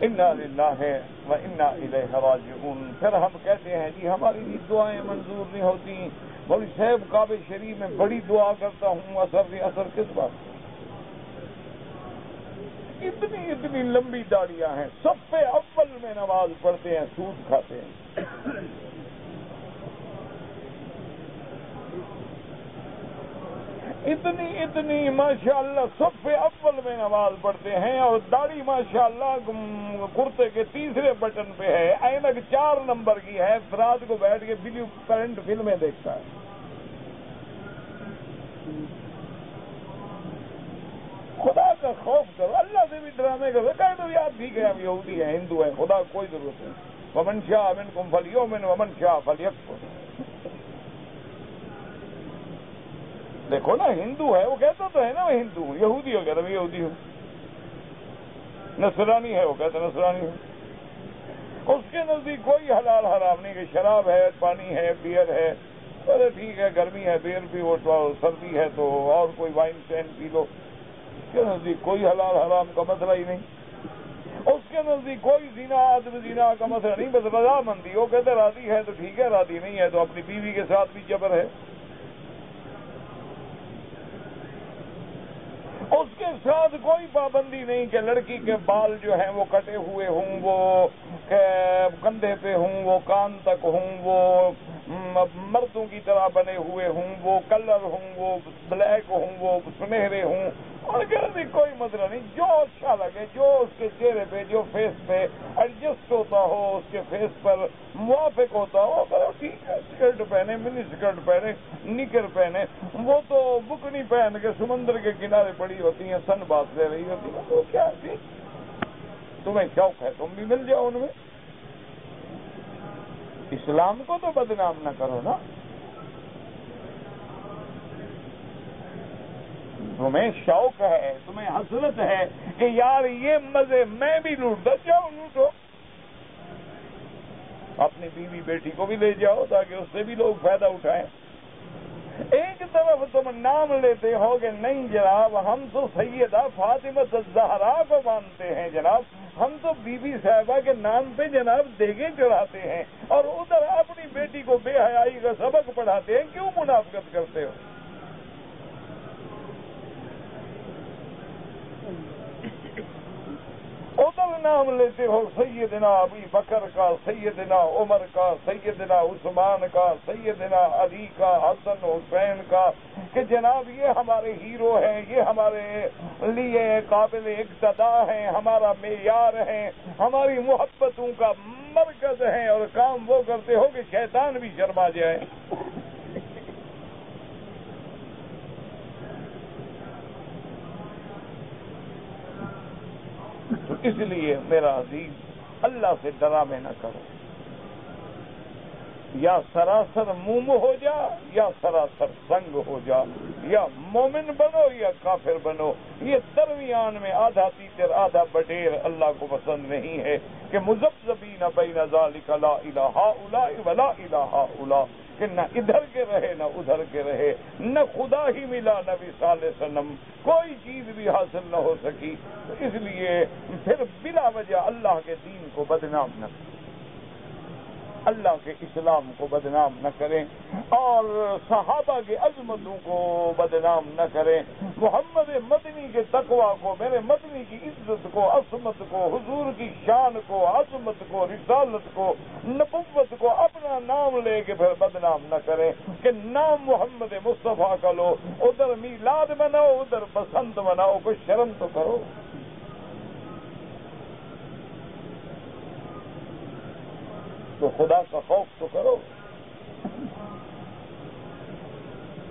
انا للہ و انا الیہ راجعون۔ پھر ہم کہتے ہیں جی ہماری دعائیں منظور نہیں ہوتی، مولوی صاحب کعبہ شریف میں بڑی دعا کرتا ہوں، اثر کس بات؟ اتنی لمبی داڑیاں ہیں، صف اول میں نماز پڑھتے ہیں، سود کھاتے ہیں۔ اتنی ماشاءاللہ صف اول میں نماز پڑھتے ہیں اور داڑھی ماشاءاللہ کرتے کے 3 بٹن پہ ہے، اینک 4 نمبر کی ہے، رات کو بیٹھ کے بلیو کرنٹ فلمیں دیکھتا ہے۔ خدا کا خوف کرو، اللہ سے بھی ڈرانے کا کہہ دو یار ٹھیک ہے ہم یہودی ہیں، ہندو ہیں، خدا کوئی ضرورت نہیں۔ ومن شاء منکم فلیؤمن ومن شاء فلیکفر۔ دیکھو نا ہندو ہے، وہ کہتا تو ہے نا میں ہندو ہوں، یہودی ہو کہتا میں یہودی ہوں، نصرانی ہے وہ کہتا نصرانی ہوں۔ اس کے نزدیک کوئی حلال حرام نہیں کہ شراب ہے، پانی ہے، بیئر ہے، ارے ٹھیک ہے گرمی ہے بیئر پی، وہ سردی ہے تو اور کوئی وائن سین پی لو۔ اس کے نزدیک کوئی حلال حرام کا مسئلہ ہی نہیں۔ اس کے نزدیک کوئی زنا عدم زنا کا مسئلہ نہیں، بس رضامندی۔ وہ کہتے راضی ہے تو ٹھیک ہے، راضی نہیں ہے تو اپنی بیوی کے ساتھ بھی جبر ہے۔ اس کے ساتھ کوئی پابندی نہیں کہ لڑکی کے بال جو ہیں وہ کٹے ہوئے ہوں، وہ کندھے پہ ہوں، وہ کان تک ہوں، وہ مردوں کی طرح بنے ہوئے ہوں، وہ کلر ہوں، وہ بلیک ہوں، وہ سنہرے ہوں، اور کہ کوئی مسئلہ نہیں، جو اچھا لگے، جو اس کے چہرے پہ، جو فیس پہ ایڈجسٹ ہوتا ہو، اس کے فیس پر موافق ہوتا ہو، کرو ٹھیک ہے۔ اسکرٹ پہنے، منی اسکرٹ پہنے، نکر پہنے، وہ تو بکنی پہن کے سمندر کے کنارے پڑی ہوتی ہیں، سن بات لے رہی ہوتی ہیں، تو کیا تھی؟ تمہیں شوق ہے تم بھی مل جاؤ ان میں۔ اسلام کو تو بدنام نہ کرو نا۔ تمہیں شوق ہے، تمہیں حسرت ہے کہ یار یہ مزے میں بھی لوٹتا، جاؤ لوٹو، اپنی بیوی بیٹی کو بھی لے جاؤ تاکہ اس سے بھی لوگ فائدہ اٹھائیں۔ ایک طرف تم نام لیتے ہو کہ نہیں جناب ہم تو سیدہ فاطمہ الزہرا کو مانتے ہیں، جناب ہم تو بی بی صاحبہ کے نام پہ جناب دیگیں چڑھاتے ہیں، اور ادھر اپنی بیٹی کو بے حیائی کا سبق پڑھاتے ہیں، کیوں منافقت کرتے ہو؟ ادھر نام لیتے ہو سیدنا ابی بکر کا، سیدنا عمر کا، سیدنا عثمان کا، سیدنا علی کا، حسن حسین کا، کہ جناب یہ ہمارے ہیرو ہیں، یہ ہمارے لیے قابل اقتداء ہیں، ہمارا معیار ہیں، ہماری محبتوں کا مرکز ہیں، اور کام وہ کرتے ہو کہ شیطان بھی شرما جائے۔ تو اس لیے میرا عزیز اللہ سے ڈرامے نہ کرو، یا سراسر موم ہو جا یا سراسر سنگ ہو جا، یا مومن بنو یا کافر بنو، یہ درمیان میں آدھا تیتر آدھا بٹیر اللہ کو پسند نہیں ہے کہ مذبذبین بین ذالک لا الہ ہؤلاء ولا الہ ہؤلاء، کہ نہ ادھر کے رہے نہ ادھر کے رہے، نہ خدا ہی ملا نبی صلی اللہ علیہ وسلم، کوئی چیز بھی حاصل نہ ہو سکی۔ تو اس لیے پھر بلا وجہ اللہ کے دین کو بدنام نہ کریں، اللہ کے اسلام کو بدنام نہ کریں، اور صحابہ کے عظمتوں کو بدنام نہ کریں، محمد مدنی کے تقوی کو، میرے مدنی کی عزت کو، عصمت کو، حضور کی شان کو، عظمت کو، رسالت کو، نبوت کو اپنا نام لے کے پھر بدنام نہ کریں کہ نام محمد مصطفیٰ کا لو، ادھر میلاد مناؤ ادھر بسنت مناؤ، کوئی شرم تو کرو۔ تو خدا کا خوف تو کرو۔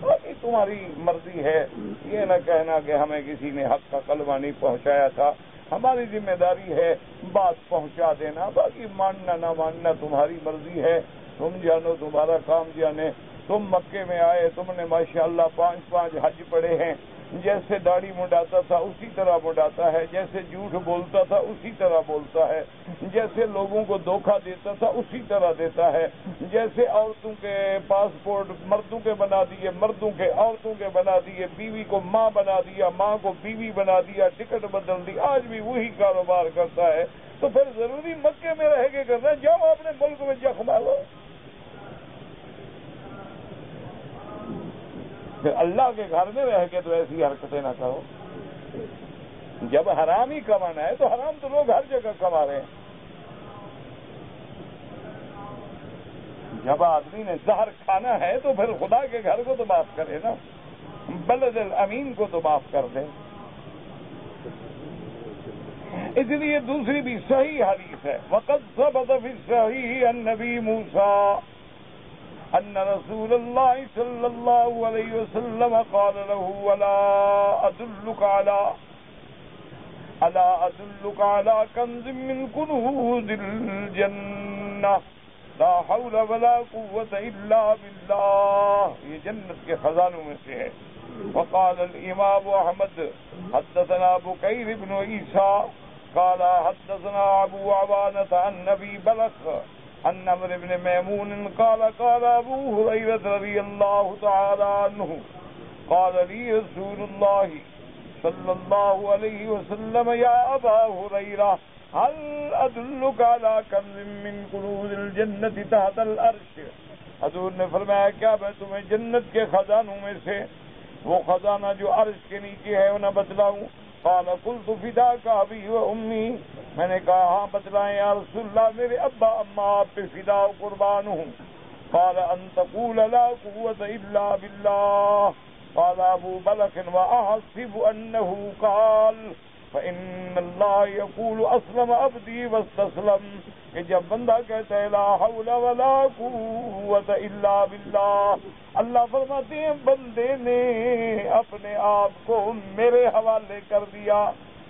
باقی تمہاری مرضی ہے، یہ نہ کہنا کہ ہمیں کسی نے حق کا کلمہ نہیں پہنچایا تھا، ہماری ذمہ داری ہے بات پہنچا دینا، باقی ماننا نہ ماننا تمہاری مرضی ہے، تم جانو، تمہارا کام جانے۔ تم مکے میں آئے، تم نے ماشاءاللہ 5 حج پڑے ہیں، جیسے داڑھی منڈاتا تھا اسی طرح منڈاتا ہے، جیسے جھوٹ بولتا تھا اسی طرح بولتا ہے، جیسے لوگوں کو دھوکہ دیتا تھا اسی طرح دیتا ہے، جیسے عورتوں کے پاسپورٹ مردوں کے بنا دیے، مردوں کے عورتوں کے بنا دیے، بیوی کو ماں بنا دیا، ماں کو بیوی بنا دیا، ٹکٹ بدل دی، آج بھی وہی کاروبار کرتا ہے۔ تو پھر ضروری مکے میں رہ کے کرنا، جاؤ اپنے ملک میں جخ مارو۔ پھر اللہ کے گھر میں رہ کے تو ایسی حرکتیں نہ کرو۔ جب حرام ہی کمانا ہے تو حرام تو لوگ ہر جگہ کما رہے ہیں۔ جب آدمی نے زہر کھانا ہے تو پھر خدا کے گھر کو تو معاف کرے نا، بلد الامین کو تو معاف کر دے۔ اس لیے دوسری بھی صحیح حدیث ہے، وقد ثبت فی الصحیح عن نبی موسیٰ ان رسول اللہ صلی اللہ علیہ وسلم قال له الا ادلک علی کنز من کنوز الجنہ لا حول ولا قوة الا باللہ، یہ جنت کے خزانوں میں سے ہے۔ وقال الامام احمد حدثنا بکیر بن عیسیٰ قال حدثنا ابو عوانة عن نبی بلخ عن عمرو بن میمون قال قال ابو ہریرہ رضی اللہ تعالی عنہ قال لی رسول اللہ صلی اللہ علیہ وسلم یا ابا ہریرہ هل ادلک علی کنز من کنوز الجنۃ تحت العرش، حضور نے فرمایا کیا میں تمہیں جنت کے خزانوں میں سے وہ خزانہ جو عرش کے نیچے ہے انہیں بتلاؤں؟ قال قلت فداک ابی و امی، میں نے کہا ہاں بتلائیں یا رسول اللہ، میرے ابا اما آپ پہ فدا و قربان ہوں۔ قال ان تقول لا قوة الا باللہ، قال ابو بلخ واحسب انه قال فان الله يقول اسلم عبدي واستسلم، کہ جب بندہ کہتا ہے لا حول ولا قوت الا باللہ، اللہ فرماتے ہیں بندے نے اپنے آپ کو میرے حوالے کر دیا،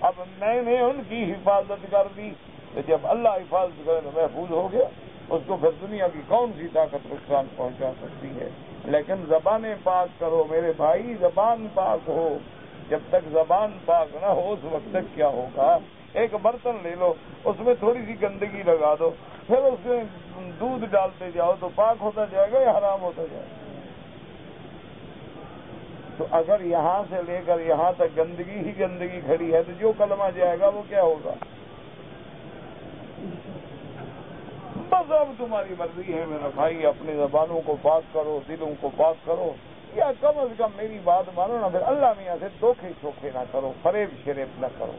اب میں نے ان کی حفاظت کر دی۔ تو جب اللہ حفاظت کرے تو محفوظ ہو گیا، اس کو پھر دنیا کی کون سی طاقت نقصان پہنچا سکتی ہے؟ لیکن زبانیں پاک کرو میرے بھائی، زبان پاک ہو، جب تک زبان پاک نہ ہو اس وقت تک کیا ہوگا؟ ایک برتن لے لو، اس میں تھوڑی سی گندگی لگا دو، پھر اس میں دودھ ڈالتے جاؤ تو پاک ہوتا جائے گا یا حرام ہوتا جائے گا؟ تو اگر یہاں سے لے کر یہاں تک گندگی ہی گندگی کھڑی ہے تو جو کلمہ جائے گا وہ کیا ہوگا؟ بس اب تمہاری مرضی ہے میرا بھائی، اپنی زبانوں کو پاک کرو، دلوں کو پاک کرو، یا کم از کم میری بات مانو نا، پھر اللہ میاں سے دھوکے چوکھے نہ کرو، فریب شریب نہ کرو،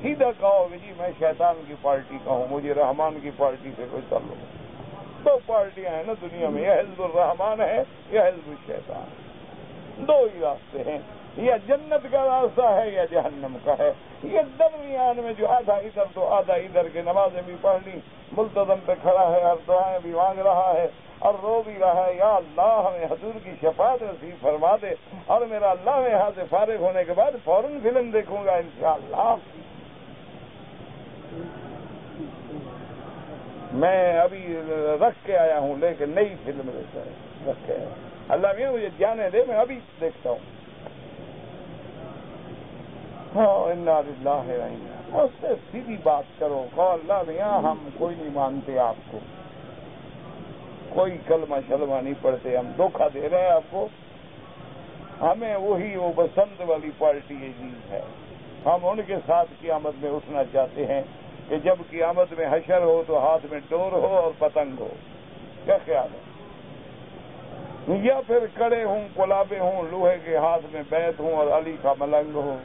سیدھا کہو کہ جی میں شیطان کی پارٹی کا ہوں، مجھے رحمان کی پارٹی سے کوئی تعلق نہیں۔ دو پارٹیاں ہیں نا دنیا میں، یا حزب الرحمان ہے یا حزب الشیطان، دو ہی راستے ہیں، یا جنت کا راستہ ہے یا جہنم کا ہے۔ یہ درمیان میں جو آدھا ادھر تو آدھا ادھر کے نمازیں بھی پڑھ لی، ملتزم پہ کھڑا ہے اور دعائیں بھی مانگ رہا ہے اور رو بھی رہا ہے، یا اللہ ہمیں حضور کی شفاعت نصیب فرما دے، اور میرا اللہ میں یہاں سے فارغ ہونے کے بعد فوراً فلم دیکھوں گا انشاءاللہ۔ میں ابھی رکھ کے آیا ہوں، لے کے نئی فلم رکھ کے آیا، اللہ میاں مجھے جانے دے، میں ابھی دیکھتا ہوں۔ ہاں انا للہ و انا، اس سے سیدھی بات کرو، کہو اللہ میاں ہم کوئی نہیں مانتے آپ کو، کوئی کلمہ شلمہ نہیں پڑھتے، ہم دھوکہ دے رہے ہیں آپ کو، ہمیں وہی وہ بسنت والی پارٹی عزیز ہے، ہم ان کے ساتھ قیامت میں اٹھنا چاہتے ہیں کہ جب قیامت میں حشر ہو تو ہاتھ میں ڈور ہو اور پتنگ ہو۔ کیا خیال ہے؟ یا پھر کڑے ہوں، کلابے ہوں، لوہے کے ہاتھ میں بیت ہوں اور علی کا ملنگ ہو۔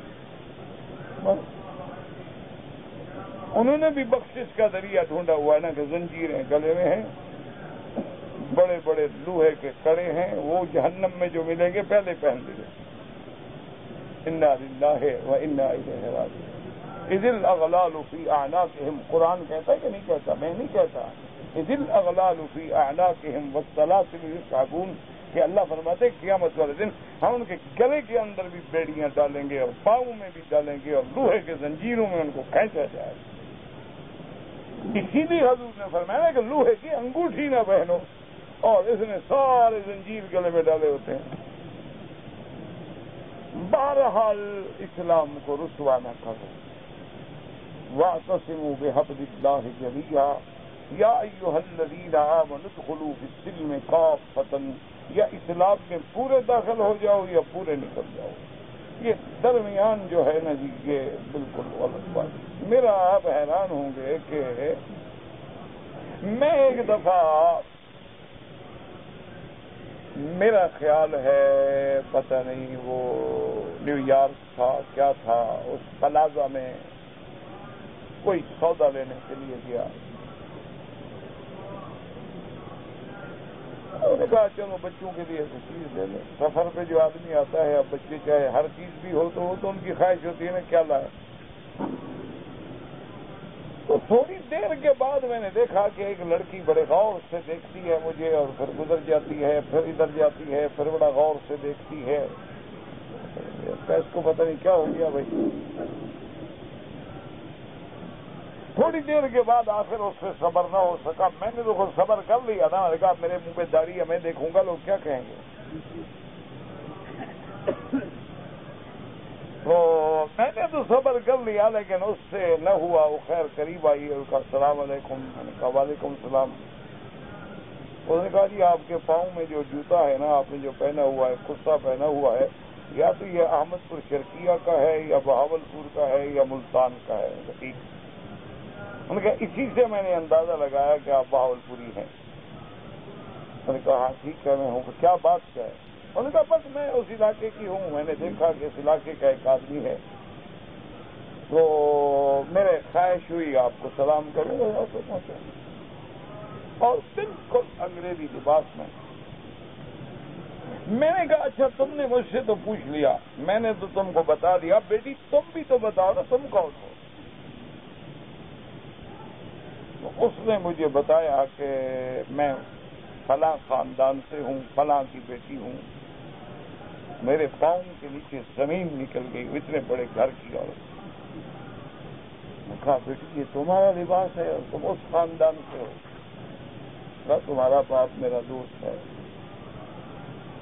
انہوں نے بھی بخشش کا ذریعہ ڈھونڈا ہوا ہے نا، کہ زنجیریں گلے میں ہیں، بڑے بڑے لوہے کے کڑے ہیں، وہ جہنم میں جو ملیں گے پہلے پہن لیے۔ انا للہ و انا الیہ راجعون۔ اذ الاغلال فی اعناقہم، قرآن کہتا ہے کہ نہیں کہتا؟ میں نہیں کہتا۔ اذ الاغلال فی اعناقہم والسلاسل یسحبون، کہ اللہ فرماتے ہیں قیامت والے دن ہم ان کے گلے کے اندر بھی بیڑیاں ڈالیں گے اور پاؤں میں بھی ڈالیں گے اور لوہے کے زنجیروں میں ان کو کھینچا جائے گا۔ اسی لیے حضور نے فرمایا کہ لوہے کی انگوٹھی نہ پہنو، اور اس نے سارے زنجیر گلے میں ڈالے ہوتے ہیں۔ بہرحال اسلام کو رسوا نہ کرو۔ وَاعْتَصِمُوا بِحَبْلِ اللَّهِ جَمِيعًا یا ایھا الذین آمنوا ادخلوا فی السلم کافۃ، یا اسلام میں پورے داخل ہو جاؤ یا پورے نکل جاؤ۔ یہ درمیان جو ہے نا جی، یہ بالکل غلط بات۔ میرا آپ حیران ہوں گے کہ میں ایک دفعہ، میرا خیال ہے پتہ نہیں وہ نیو یارک تھا کیا تھا، اس پلازا میں کوئی سودا لینے کے لیے گیا۔ انہوں نے کہا چلو بچوں کے لیے کوئی چیز لے لیں، سفر پہ جو آدمی آتا ہے، اب بچے چاہے ہر چیز بھی ہو تو وہ تو ان کی خواہش ہوتی ہے نا کیا لائے۔ تو تھوڑی دیر کے بعد میں نے دیکھا کہ ایک لڑکی بڑے غور سے دیکھتی ہے مجھے، اور پھر گزر جاتی ہے، پھر ادھر جاتی ہے، پھر بڑا غور سے دیکھتی ہے۔ اس کو پتہ نہیں کیا ہو گیا بھائی۔ تھوڑی دیر کے بعد آخر اس سے صبر نہ ہو سکا، میں نے تو خود صبر کر لیا تھا، میں نے کہا میرے منہ پہ داڑھی ہے، میں دیکھوں گا لوگ کیا کہیں گے۔ تو میں نے تو صبر کر لیا، لیکن اس سے نہ ہوا، وہ خیر قریب آئی، اس کا السلام علیکم، میں نے کہا وعلیکم السلام۔ اس نے کہا جی آپ کے پاؤں میں جو جوتا ہے نا، آپ نے جو پہنا ہوا ہے، کرتا پہنا ہوا ہے، یا تو یہ احمد پور شرقیہ کا ہے یا بہاول پور کا ہے یا ملتان کا ہے۔ ٹھیک، ان نے کہا اسی سے میں نے اندازہ لگایا کہ آپ بہاول پوری ہیں۔ میں نے کہا ہاں ٹھیک ہے میں ہوں، کیا بات کیا ہے؟ انہوں نے کہا بس میں اس علاقے کی ہوں، میں نے دیکھا کہ اس علاقے کا ایک آدمی ہے، تو میرے خواہش ہوئی آپ کو سلام کروں گا تو پہنچا، اور بالکل انگریزی لباس میں، میں نے کہا اچھا تم نے مجھ سے تو پوچھ لیا، میں نے تو تم کو بتا دیا، بیٹی تم بھی تو بتاؤ نا تم کون ہو؟ اس نے مجھے بتایا کہ میں فلاں خاندان سے ہوں، فلاں کی بیٹی ہوں، میرے پاؤں کے نیچے زمین نکل گئی، اتنے بڑے گھر کی عورت۔ میں کہا بیٹی یہ تمہارا لباس ہے اور تم اس خاندان سے ہو؟ کہا تمہارا باپ میرا دوست ہے،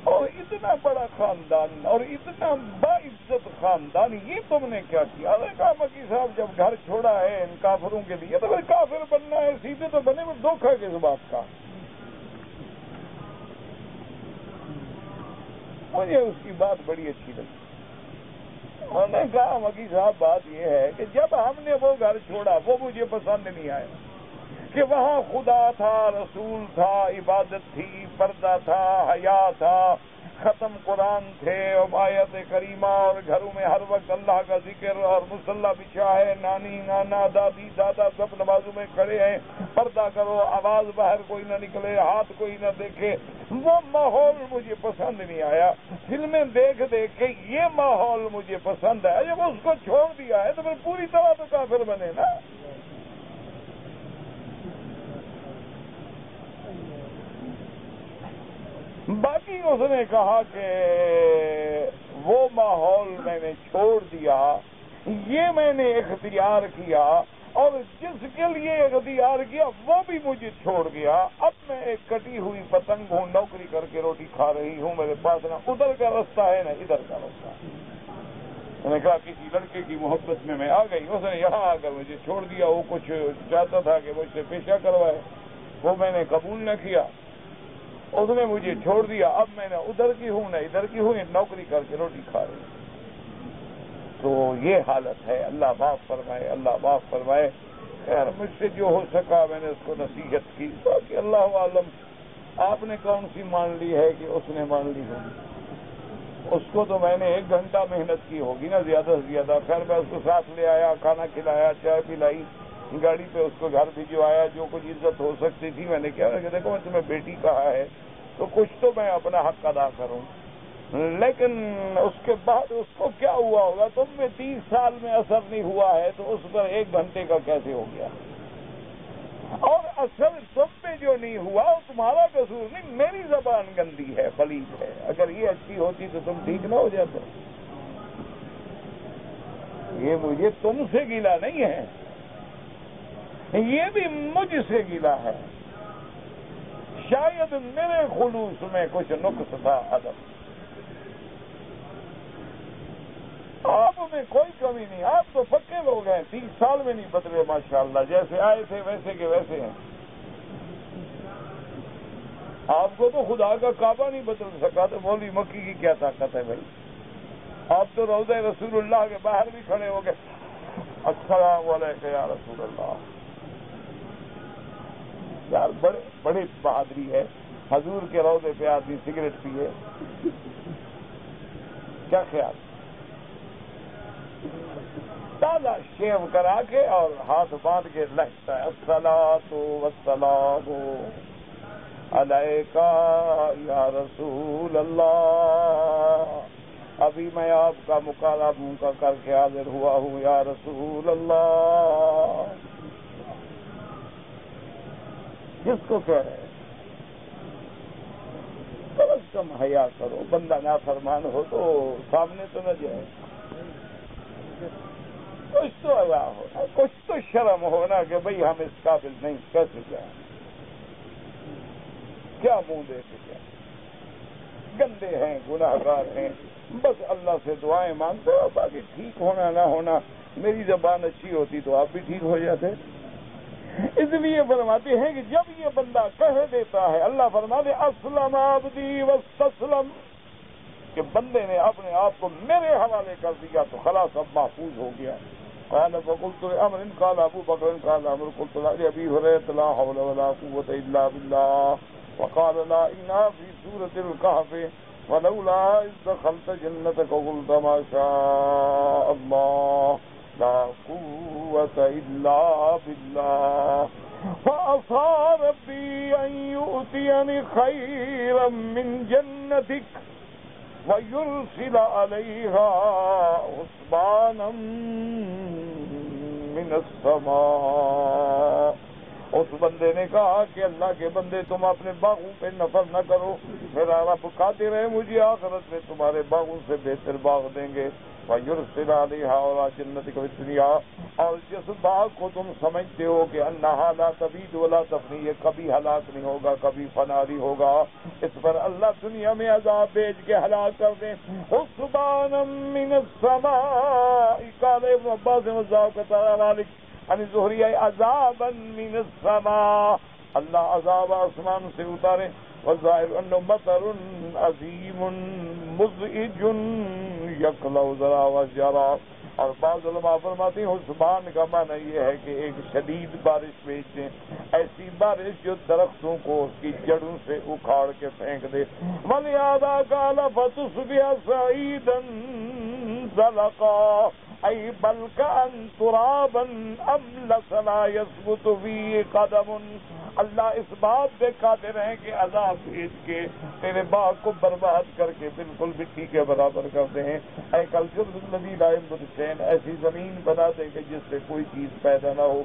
اور اتنا بڑا خاندان اور اتنا باعزت خاندان، یہ تم نے کیا کیا؟ ارے کہا مکی صاحب جب گھر چھوڑا ہے ان کافروں کے لیے تو پھر کافر بننا ہے، سیدھے تو بنے میں دھوکہ کس بات کا؟ مجھے اس کی بات بڑی اچھی لگی۔ انہوں نے کہا مکی صاحب بات یہ ہے کہ جب ہم نے وہ گھر چھوڑا وہ مجھے پسند نہیں آیا کہ وہاں خدا تھا، رسول تھا، عبادت تھی، پردہ تھا، حیا تھا، ختم قرآن تھے اور آیت کریمہ، اور گھروں میں ہر وقت اللہ کا ذکر اور مصلی بچھا ہے، نانی نانا دادی دادا سب نمازوں میں کھڑے ہیں، پردہ کرو، آواز باہر کوئی نہ نکلے، ہاتھ کوئی نہ دیکھے۔ وہ ماحول مجھے پسند نہیں آیا۔ فلمیں دیکھ دیکھ کے یہ ماحول مجھے پسند ہے، جب اس کو چھوڑ دیا ہے تو پھر پوری طرح تو کافر بنے نا۔ باقی اس نے کہا کہ وہ ماحول میں نے چھوڑ دیا، یہ میں نے اختیار کیا، اور جس کے لیے اختیار کیا وہ بھی مجھے چھوڑ گیا۔ اب میں ایک کٹی ہوئی پتنگ ہوں، نوکری کر کے روٹی کھا رہی ہوں، میرے پاس نہ ادھر کا رستہ ہے نہ ادھر کا رستہ۔ میں نے کہا کسی لڑکے کی محبت میں آ گئی، اس نے یہاں آ کر مجھے چھوڑ دیا، وہ کچھ چاہتا تھا کہ مجھ سے پیشہ کروائے، وہ میں نے قبول نہ کیا، اس نے مجھے چھوڑ دیا، اب میں نہ ادھر کی ہوں نہ ادھر کی ہوں، نوکری کر کے روٹی کھا رہی ہوں۔ تو یہ حالت ہے، اللہ معاف فرمائے، اللہ معاف فرمائے۔ خیر مجھ سے جو ہو سکا میں نے اس کو نصیحت کی، باقی اللہ عالم آپ نے کون سی مان لی ہے کہ اس نے مان لی ہوگی، اس کو تو میں نے 1 گھنٹہ محنت کی ہوگی نا زیادہ سے زیادہ۔ خیر میں اس کو ساتھ لے آیا، کھانا کھلایا، چائے پلائی، گاڑی پہ اس کو گھر بھجوایا، جو کچھ عزت ہو سکتی تھی میں نے کیا کہ دیکھو میں تمہیں بیٹی کہا ہے تو کچھ تو میں اپنا حق ادا کروں۔ لیکن اس کے بعد اس کو کیا ہوا ہوگا، تم میں 30 سال میں اثر نہیں ہوا ہے تو اس پر 1 گھنٹے کا کیسے ہو گیا؟ اور اثر تم پہ جو نہیں ہوا وہ تمہارا قصور نہیں، میری زبان گندی ہے، پلید ہے، اگر یہ اچھی ہوتی تو تم ٹھیک نہ ہو جاتے۔ یہ مجھے تم سے گلا نہیں ہے، یہ بھی مجھ سے گلا ہے، شاید میرے خلوص میں کچھ نقص تھا ادب، آپ میں کوئی کمی نہیں، آپ تو پکے لوگ ہیں، 30 سال میں نہیں بدلے ماشاءاللہ، جیسے آئے تھے ویسے کے ویسے ہیں۔ آپ کو تو خدا کا کعبہ نہیں بدل سکا تو مولوی مکی کی کیا طاقت ہے بھائی؟ آپ تو روضہ رسول اللہ کے باہر بھی کھڑے ہو گئے، السلام علیکم یا رسول اللہ۔ یار بڑی بہادری ہے، حضور کے روضے پہ آدمی سگریٹ پیے، کیا خیال؟ تازہ شیو کرا کے اور ہاتھ باندھ کے لگتا ہے الصلاۃ والسلام علیکہ یا رسول اللہ، ابھی میں آپ کا مکالمہ منہ کا کر کے حاضر ہوا ہوں یا رسول اللہ۔ جس کو کہہ رہے ہیں کم از کم حیا کرو، بندہ نافرمان ہو تو سامنے تو نہ جائے، کچھ تو حیا ہونا، کچھ تو شرم ہونا کہ بھئی ہم اس قابل نہیں، کیسے جائیں، کیا منہ دے کے جائیں، گندے ہیں، گناہگار ہیں، بس اللہ سے دعائیں مانگتے ہو، باقی ٹھیک ہونا نہ ہونا، میری زبان اچھی ہوتی تو آپ بھی ٹھیک ہو جاتے۔ اس لیے فرماتے ہیں کہ جب یہ بندہ کہہ دیتا ہے، اللہ فرماتے اسلم عبدی واستسلم، کہ بندے نے اپنے آپ کو میرے حوالے کر دیا تو خلاص اب محفوظ ہو گیا۔ قال فقلت لعمر قال ابو بکر قال عمر قلت لابي هريره لا حول ولا قوه الا بالله وقال لا انا في سوره الكهف ولولا اذ دخلت جنتك قلت ما شاء الله لا قوه الا بالله۔ فعصى ربي أن يؤتيني خيرا من جنتك ويرسل عليها حسبانا من السماء. اس بندے نے کہا کہ اللہ کے بندے تم اپنے باغوں پہ نفر نہ کرو، میرا رب قادر ہے مجھے آخرت میں تمہارے باغوں سے بہتر باغ دیں گے. وَيُرْسِلَ عَلَيْهَا وَلَا جَنَّتِكَ فِي الدُّنْيَا، اور جس باغ کو تم سمجھتے ہو کہ انہا لا تبید ولا تفنی، یہ کبھی ہلاک نہیں ہوگا کبھی فنا نہیں ہوگا، اس پر اللہ دنیا میں عذاب بھیج کے ہلاک کر دیں. حسبانا من السماء، قال ابن عباس وزاق ذلك عن الزہری عذابا من السماء، اللہ عذاب آسمان سے اتارے. والظاہر انه مطر عظیم مزعج یقلع ذرا وجرا. اور بعض علماء فرماتے ہیں حسبان کا معنی یہ ہے کہ ایک شدید بارش بھیج دیں، ایسی بارش جو درختوں کو اس کی جڑوں سے اکھاڑ کے پھینک دے. وَلِهَذَا قَالَ فَتُصْبِحَ صَعِيدًا زَلَقًا، أي بل كأن ترابا أملس لا يثبت فيه قدم. اللہ اس بات پہ قادر ہے کہ عذاب بھیج کے تیرے باغ کو برباد کر کے بالکل مٹی کے برابر کرتے ہیں. اے کلجر الذی لا ينبت شيء، ایسی زمین بنا دے کہ جس سے کوئی چیز پیدا نہ ہو.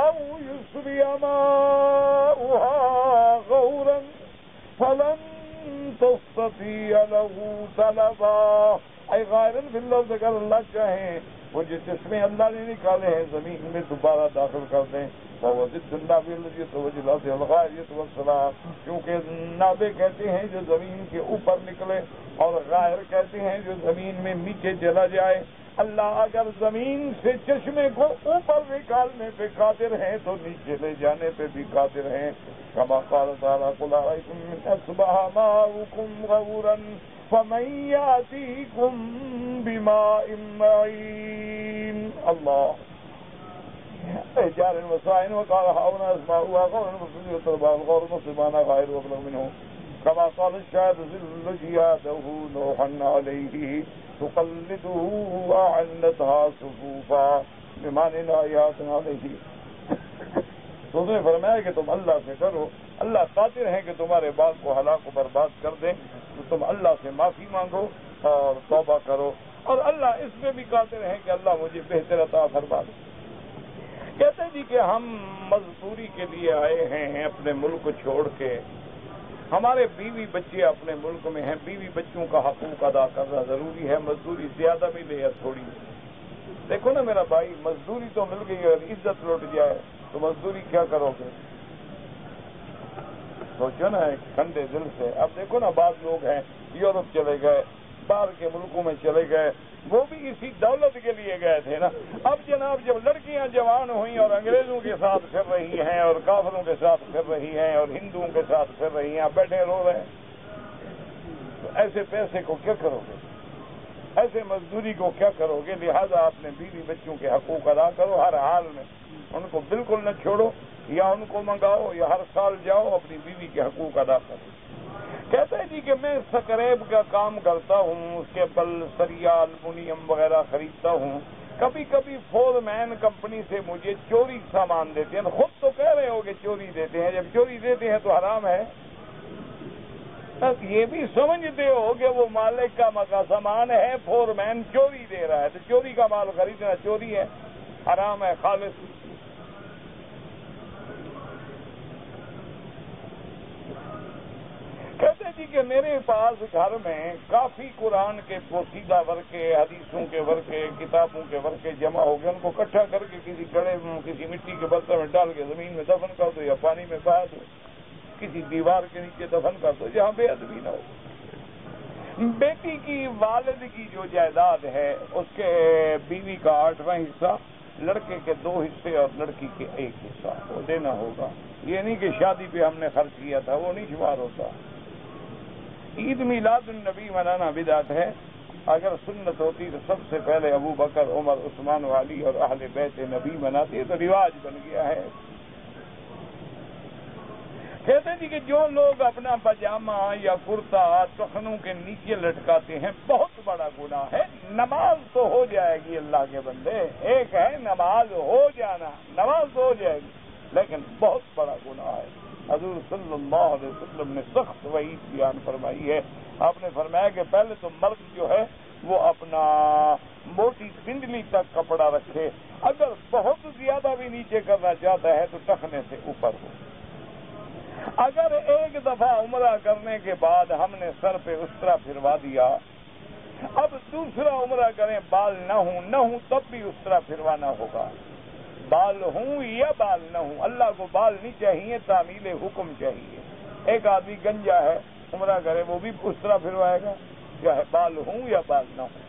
او یصبح ماؤها غورا فلن تستطيع له طلبا. اے غائرن فی الارض، اگر اللہ چاہیں وہ جو چشمے اللہ نے نکالے ہیں زمین میں دوبارہ داخل کر دیں. کیونکہ نابے کہتے ہیں جو زمین کے اوپر نکلے اور غائر کہتے ہیں جو زمین میں نیچے چلا جائے. اللہ اگر زمین سے چشمے کو اوپر نکالنے پہ قادر ہیں تو نیچے لے جانے پہ بھی قادر ہیں. کما قال تعالیٰ قل أرأيتم إن أصبح ماؤكم غورا فمن يأتيكم بماء معين. اللہ جار وسائن وقال هؤلاء أسماؤها غور مصري وطلبها الغور مصربانا غير وابلغ منه. كما قال الشاعر ذل جياده نوحا عليه تقلده وعنتها صفوفا بمان آیات علیہ. تو اس نے فرمایا کہ تم اللہ سے ڈرو، اللہ قادر ہے کہ تمہارے باغ کو ہلاک و برباد کر دیں، تو تم اللہ سے معافی مانگو اور توبہ کرو، اور اللہ اس میں بھی قادر ہے کہ اللہ مجھے بہتر عطا فرما دے. کہتے جی کہ ہم مزدوری کے لیے آئے ہیں اپنے ملک چھوڑ کے، ہمارے بیوی بچے اپنے ملک میں ہیں، بیوی بچوں کا حقوق ادا کرنا ضروری ہے، مزدوری زیادہ ملے یا تھوڑی. دیکھو نا میرا بھائی، مزدوری تو مل گئی اور عزت لوٹ جائے تو مزدوری کیا کرو گے؟ سوچو نا ایک ٹھنڈے دل سے. اب دیکھو نا بعض لوگ ہیں یورپ چلے گئے، باہر کے ملکوں میں چلے گئے، وہ بھی اسی دولت کے لیے گئے تھے نا. اب جناب جب لڑکیاں جوان ہوئیں اور انگریزوں کے ساتھ پھر رہی ہیں اور کافروں کے ساتھ پھر رہی ہیں اور ہندوؤں کے ساتھ پھر رہی ہیں، بیٹھے رو رہے ہیں، تو ایسے پیسے کو کیا کرو گے؟ ایسے مزدوری کو کیا کرو گے؟ لہذا اپنے بیوی بچوں کے حقوق ادا کرو ہر حال میں، ان کو بالکل نہ چھوڑو، یا ان کو منگاؤ یا ہر سال جاؤ اپنی بیوی کے حقوق ادا کرو. کہتے ہیں جی کہ میں سکریب کا کام کرتا ہوں، اس کے بل سریا الومنیم وغیرہ خریدتا ہوں. کبھی کبھی فور مین کمپنی سے مجھے چوری سامان دیتے ہیں، خود تو کہہ رہے ہو کہ چوری دیتے ہیں، جب چوری دیتے ہیں تو حرام ہے. یہ بھی سمجھتے ہو کہ وہ مالک کا سامان ہے، فور مین چوری دے رہا ہے، تو چوری کا مال خریدنا چوری ہے، حرام ہے خالص. کہتے جی کہ میرے پاس گھر میں کافی قرآن کے پوشیدہ ورقے، حدیثوں کے ورقے، کتابوں کے ورقے جمع ہو گئے، ان کو اکٹھا کر کے کسی گڑے میں کسی مٹی کے برتن میں ڈال کے زمین میں دفن کر دو یا پانی میں بہا دو، کسی دیوار کے نیچے دفن کر دو جہاں بے ادبی نہ ہو. بیٹی کی والد کی جو جائیداد ہے اس کے بیوی کا 8واں حصہ، لڑکے کے 2 حصے اور لڑکی کے 1 حصہ وہ دینا ہوگا. یہ نہیں کہ شادی پہ ہم نے خرچ کیا تھا، وہ نہیں شمار ہوتا. عید میلاد النبی منانا بدعت ہے. اگر سنت ہوتی تو سب سے پہلے ابو بکر، عمر، عثمان و علی اور اہل بیت نبی مناتے، تو رواج بن گیا ہے. کہتے ہیں کہ جو لوگ اپنا پاجامہ یا کرتا ٹخنوں کے نیچے لٹکاتے ہیں بہت بڑا گناہ ہے. نماز تو ہو جائے گی اللہ کے بندے، ایک ہے نماز ہو جانا، نماز تو ہو جائے گی، لیکن بہت بڑا گناہ ہے. حضور صلی اللہ علیہ وسلم نے سخت وعید بیان فرمائی ہے. آپ نے فرمایا کہ پہلے تو مرد جو ہے وہ اپنا موٹی پنڈلی تک کپڑا رکھے، اگر بہت زیادہ بھی نیچے کرنا چاہتا ہے تو ٹخنے سے اوپر ہو. اگر ایک دفعہ عمرہ کرنے کے بعد ہم نے سر پہ استرا پھروا دیا، اب دوسرا عمرہ کریں بال نہ ہوں تب بھی استرا پھروانا ہوگا. بال ہوں یا بال نہ ہوں، اللہ کو بال نہیں چاہیے، تعمیل حکم چاہیے. ایک آدمی گنجا ہے عمرہ کرے وہ بھی استرا پھروائے گا، چاہے بال ہوں یا بال نہ ہوں.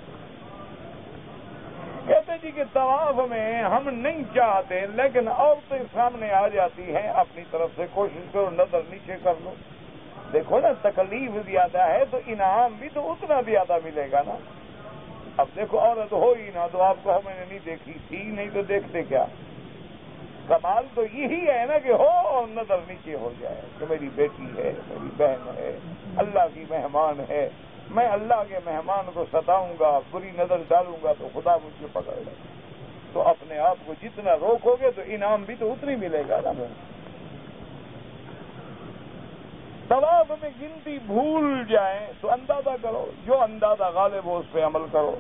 کہتے جی کہ طواف میں ہم نہیں چاہتے لیکن عورتیں سامنے آ جاتی ہیں، اپنی طرف سے کوشش کرو نظر نیچے کر لو. دیکھو نا تکلیف زیادہ ہے تو انعام بھی تو اتنا زیادہ ملے گا نا. اب دیکھو عورت ہو ہی نہ تو آپ کو میں نے نہیں دیکھی تھی، نہیں تو دیکھتے کیا. کمال تو یہی ہے نا کہ ہو اور نظر نیچے ہو جائے کہ میری بیٹی ہے، میری بہن ہے، اللہ کی مہمان ہے. میں اللہ کے مہمان کو ستاؤں گا، بری نظر ڈالوں گا تو خدا مجھے پکڑ لے. تو اپنے آپ کو جتنا روکو گے تو انعام بھی تو اتنی ملے گا نا. طواف میں گنتی بھول جائیں تو اندازہ کرو، جو اندازہ غالب ہو اس پہ عمل کرو.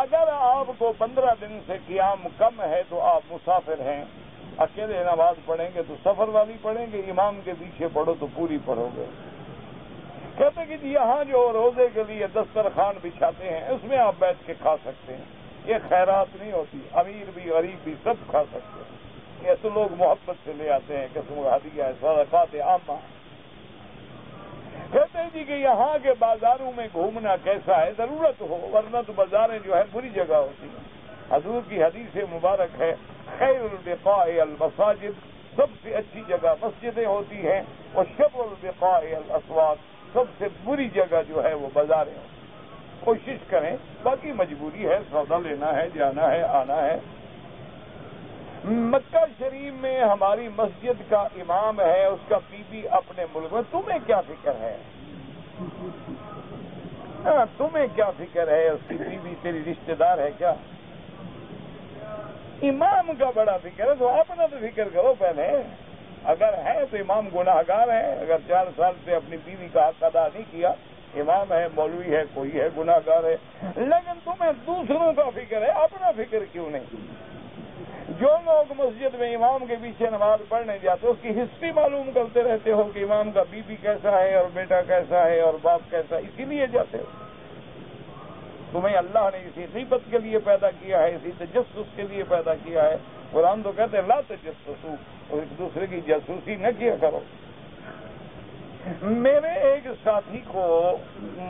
اگر آپ کو 15 دن سے قیام کم ہے تو آپ مسافر ہیں، اکیلے نماز پڑھیں گے تو سفر والی پڑھیں گے، امام کے پیچھے پڑھو تو پوری پڑھو گے. کہتے کہ یہاں جو روزے کے لیے دسترخوان بچھاتے ہیں اس میں آپ بیٹھ کے کھا سکتے ہیں. یہ خیرات نہیں ہوتی، امیر بھی غریب بھی سب کھا سکتے ہیں. یہ تو لوگ محبت سے لے آتے ہیں قسم ہدیہ ہے، صدقات عامہ. کہتے ہیں جی کہ یہاں کے بازاروں میں گھومنا کیسا ہے، ضرورت ہو، ورنہ تو بازاریں جو ہے بری جگہ ہوتی ہیں. حضور کی حدیث مبارک ہے خیر البقاء المساجد، سب سے اچھی جگہ مسجدیں ہوتی ہیں، اور شر البقاء الاسواق، سب سے بری جگہ جو ہے وہ بازاریں ہوتی ہیں. کوشش کریں، باقی مجبوری ہے، سودا لینا ہے، جانا ہے، آنا ہے. مکہ شریف میں ہماری مسجد کا امام ہے، اس کا بیوی اپنے ملک میں، تمہیں کیا فکر ہے؟ تمہیں کیا فکر ہے؟ اس کی بیوی تیری رشتہ دار ہے کیا؟ امام کا بڑا فکر ہے تو اپنا تو فکر کرو پہلے. اگر ہے تو امام گناہ گار ہے، اگر 4 سال سے اپنی بیوی کا حق ادا نہیں کیا، امام ہے، مولوی ہے، کوئی ہے، گناہ گار ہے. لیکن تمہیں دوسروں کا فکر ہے، اپنا فکر کیوں نہیں؟ جو لوگ مسجد میں امام کے پیچھے نماز پڑھنے جاتے اس کی ہسٹری معلوم کرتے رہتے ہو کہ امام کا بیوی کیسا ہے اور بیٹا کیسا ہے اور باپ کیسا ہے، اسی لیے جاتے ہو. تمہیں اللہ نے اسی غیبت کے لیے پیدا کیا ہے، اسی تجسس کے لیے پیدا کیا ہے. قرآن تو کہتے ہیں لا تجسسوا، اور ایک دوسرے کی جاسوسی نہ کیا کرو. میرے ایک ساتھی کو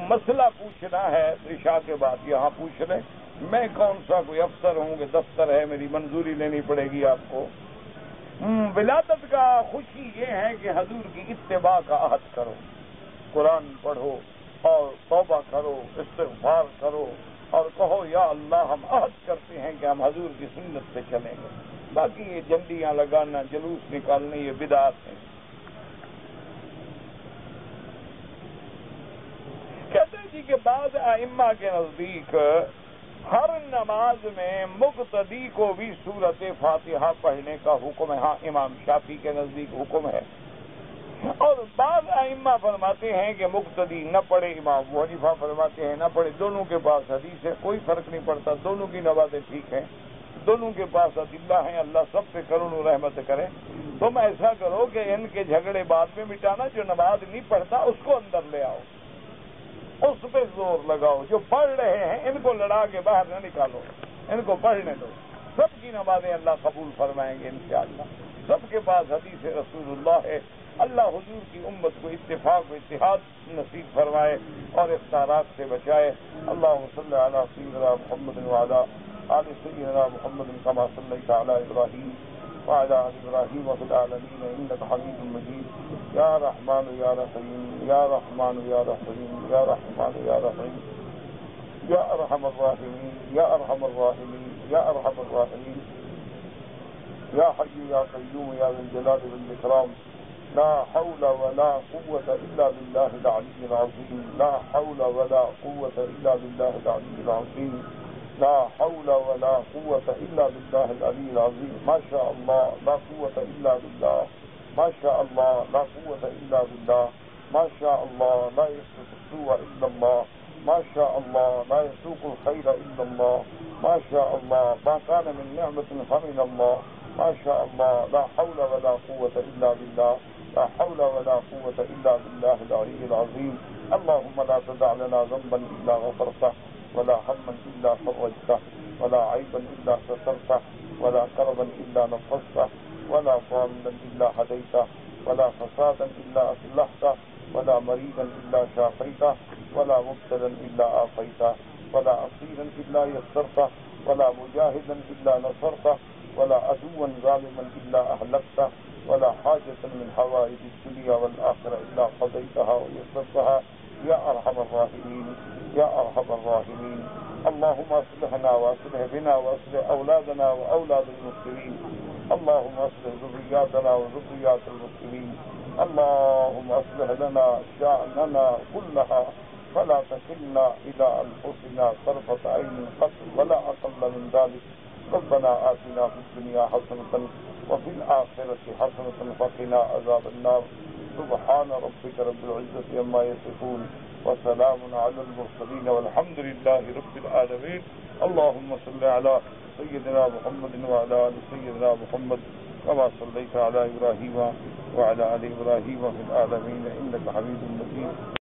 مسئلہ پوچھنا ہے عشاء کے بعد، یہاں پوچھ لیں. میں کون سا کوئی افسر ہوں کہ دفتر ہے، میری منظوری لینی پڑے گی آپ کو. ولادت کا خوشی یہ ہے کہ حضور کی اتباع کا عہد کرو، قرآن پڑھو اور توبہ کرو، استغفار کرو اور کہو یا اللہ ہم عہد کرتے ہیں کہ ہم حضور کی سنت پہ چلیں گے. باقی یہ جھنڈیاں لگانا، جلوس نکالنے، یہ بدعات ہیں. کہتے ہیں جی کہ بعض ائمہ کے نزدیک ہر نماز میں مقتدی کو بھی سورۃ فاتحہ پڑھنے کا حکم ہے. ہاں امام شافعی کے نزدیک حکم ہے، اور بعض ائمہ فرماتے ہیں کہ مقتدی نہ پڑھے، امام ابو حنیفہ فرماتے ہیں نہ پڑھے. دونوں کے پاس حدیث ہے، کوئی فرق نہیں پڑتا، دونوں کی نمازیں ٹھیک ہیں، دونوں کے پاس ادلہ ہیں. اللہ سب پہ کرم و رحمت کرے. تم ایسا کرو کہ ان کے جھگڑے بعد میں مٹانا، جو نماز نہیں پڑھتا اس کو اندر لے آؤ، اس پہ زور لگاؤ. جو پڑھ رہے ہیں ان کو لڑا کے باہر نہ نکالو، ان کو پڑھنے دو. سب کی نمازیں اللہ قبول فرمائیں گے انشاءاللہ. سب کے پاس حدیث رسول اللہ ہے. اللہ حضور کی امت کو اتفاق و اتحاد نصیب فرمائے اور اختیارات سے بچائے. اللہم صلی علی سیدنا محمد وعلی آل سیدنا محمد کما صلیت علی ابراہیم وعلی آل ابراہیم وفی العالمین انک حمید مجید. یا رحمان یا رحیم، یا رحمان یا رحیم، یا رحمان یا رحیم، یا ارحم الراحمین، یا ارحم الراحمین، یا ارحم الراحمین، یا حی یا قیوم یا ذی الجلال والاکرام. لا حول ولا قوة إلا بالله العلي العظيم، لا حول ولا قوة إلا بالله العلي العظيم. لا حول ولا قوة إلا بالله العلي العظيم. ما شاء الله لا قوة إلا بالله. ما شاء الله لا قوة إلا بالله. ما شاء الله لا يسلك السوء إلا الله. ما شاء الله لا يسوق الخير إلا الله. ما شاء الله ما كان من نعمة فمن الله. ما شاء الله لا حول ولا قوة إلا بالله. لا حول ولا قوة إلا بالله العلي العظيم. اللهم لا تدع لنا ذنبا إلا غفرته، ولا هما إلا فرجته، ولا عيبا إلا سترته، ولا كربا إلا نفسته، ولا ضالا إلا هديته، ولا فسادا إلا أصلحته، ولا مريضا إلا شافيته، ولا مبتلا إلا عافيته، ولا أصيلا إلا يسرته، ولا مجاهدا إلا نصرته، ولا عدوا ظالما إلا أهلكته، ولا حاجة من حوائج الدنيا والآخرة إلا قضيتها ويسرتها يا أرحم الراحمين يا أرحم الراحمين. اللهم أصلحنا وأصلح بنا وأصلح أولادنا وأولاد المسلمين. اللهم أصلح ذرياتنا وذريات المسلمين. اللهم أصلح لنا شأننا كلها، فلا تكلنا إلى أنفسنا طرفة عين قط ولا أقل من ذلك. ربنا آتنا في الدنيا حسنة وفي الآخرة حسنة وقنا عذاب النار. سبحان ربك رب العزة عما يصفون وسلام على المرسلين والحمد لله رب العالمين. اللهم صل على سيدنا محمد وعلى آل سيدنا محمد كما صليت على إبراهيم وعلى آل إبراهيم في العالمين إنك حميد مجيد.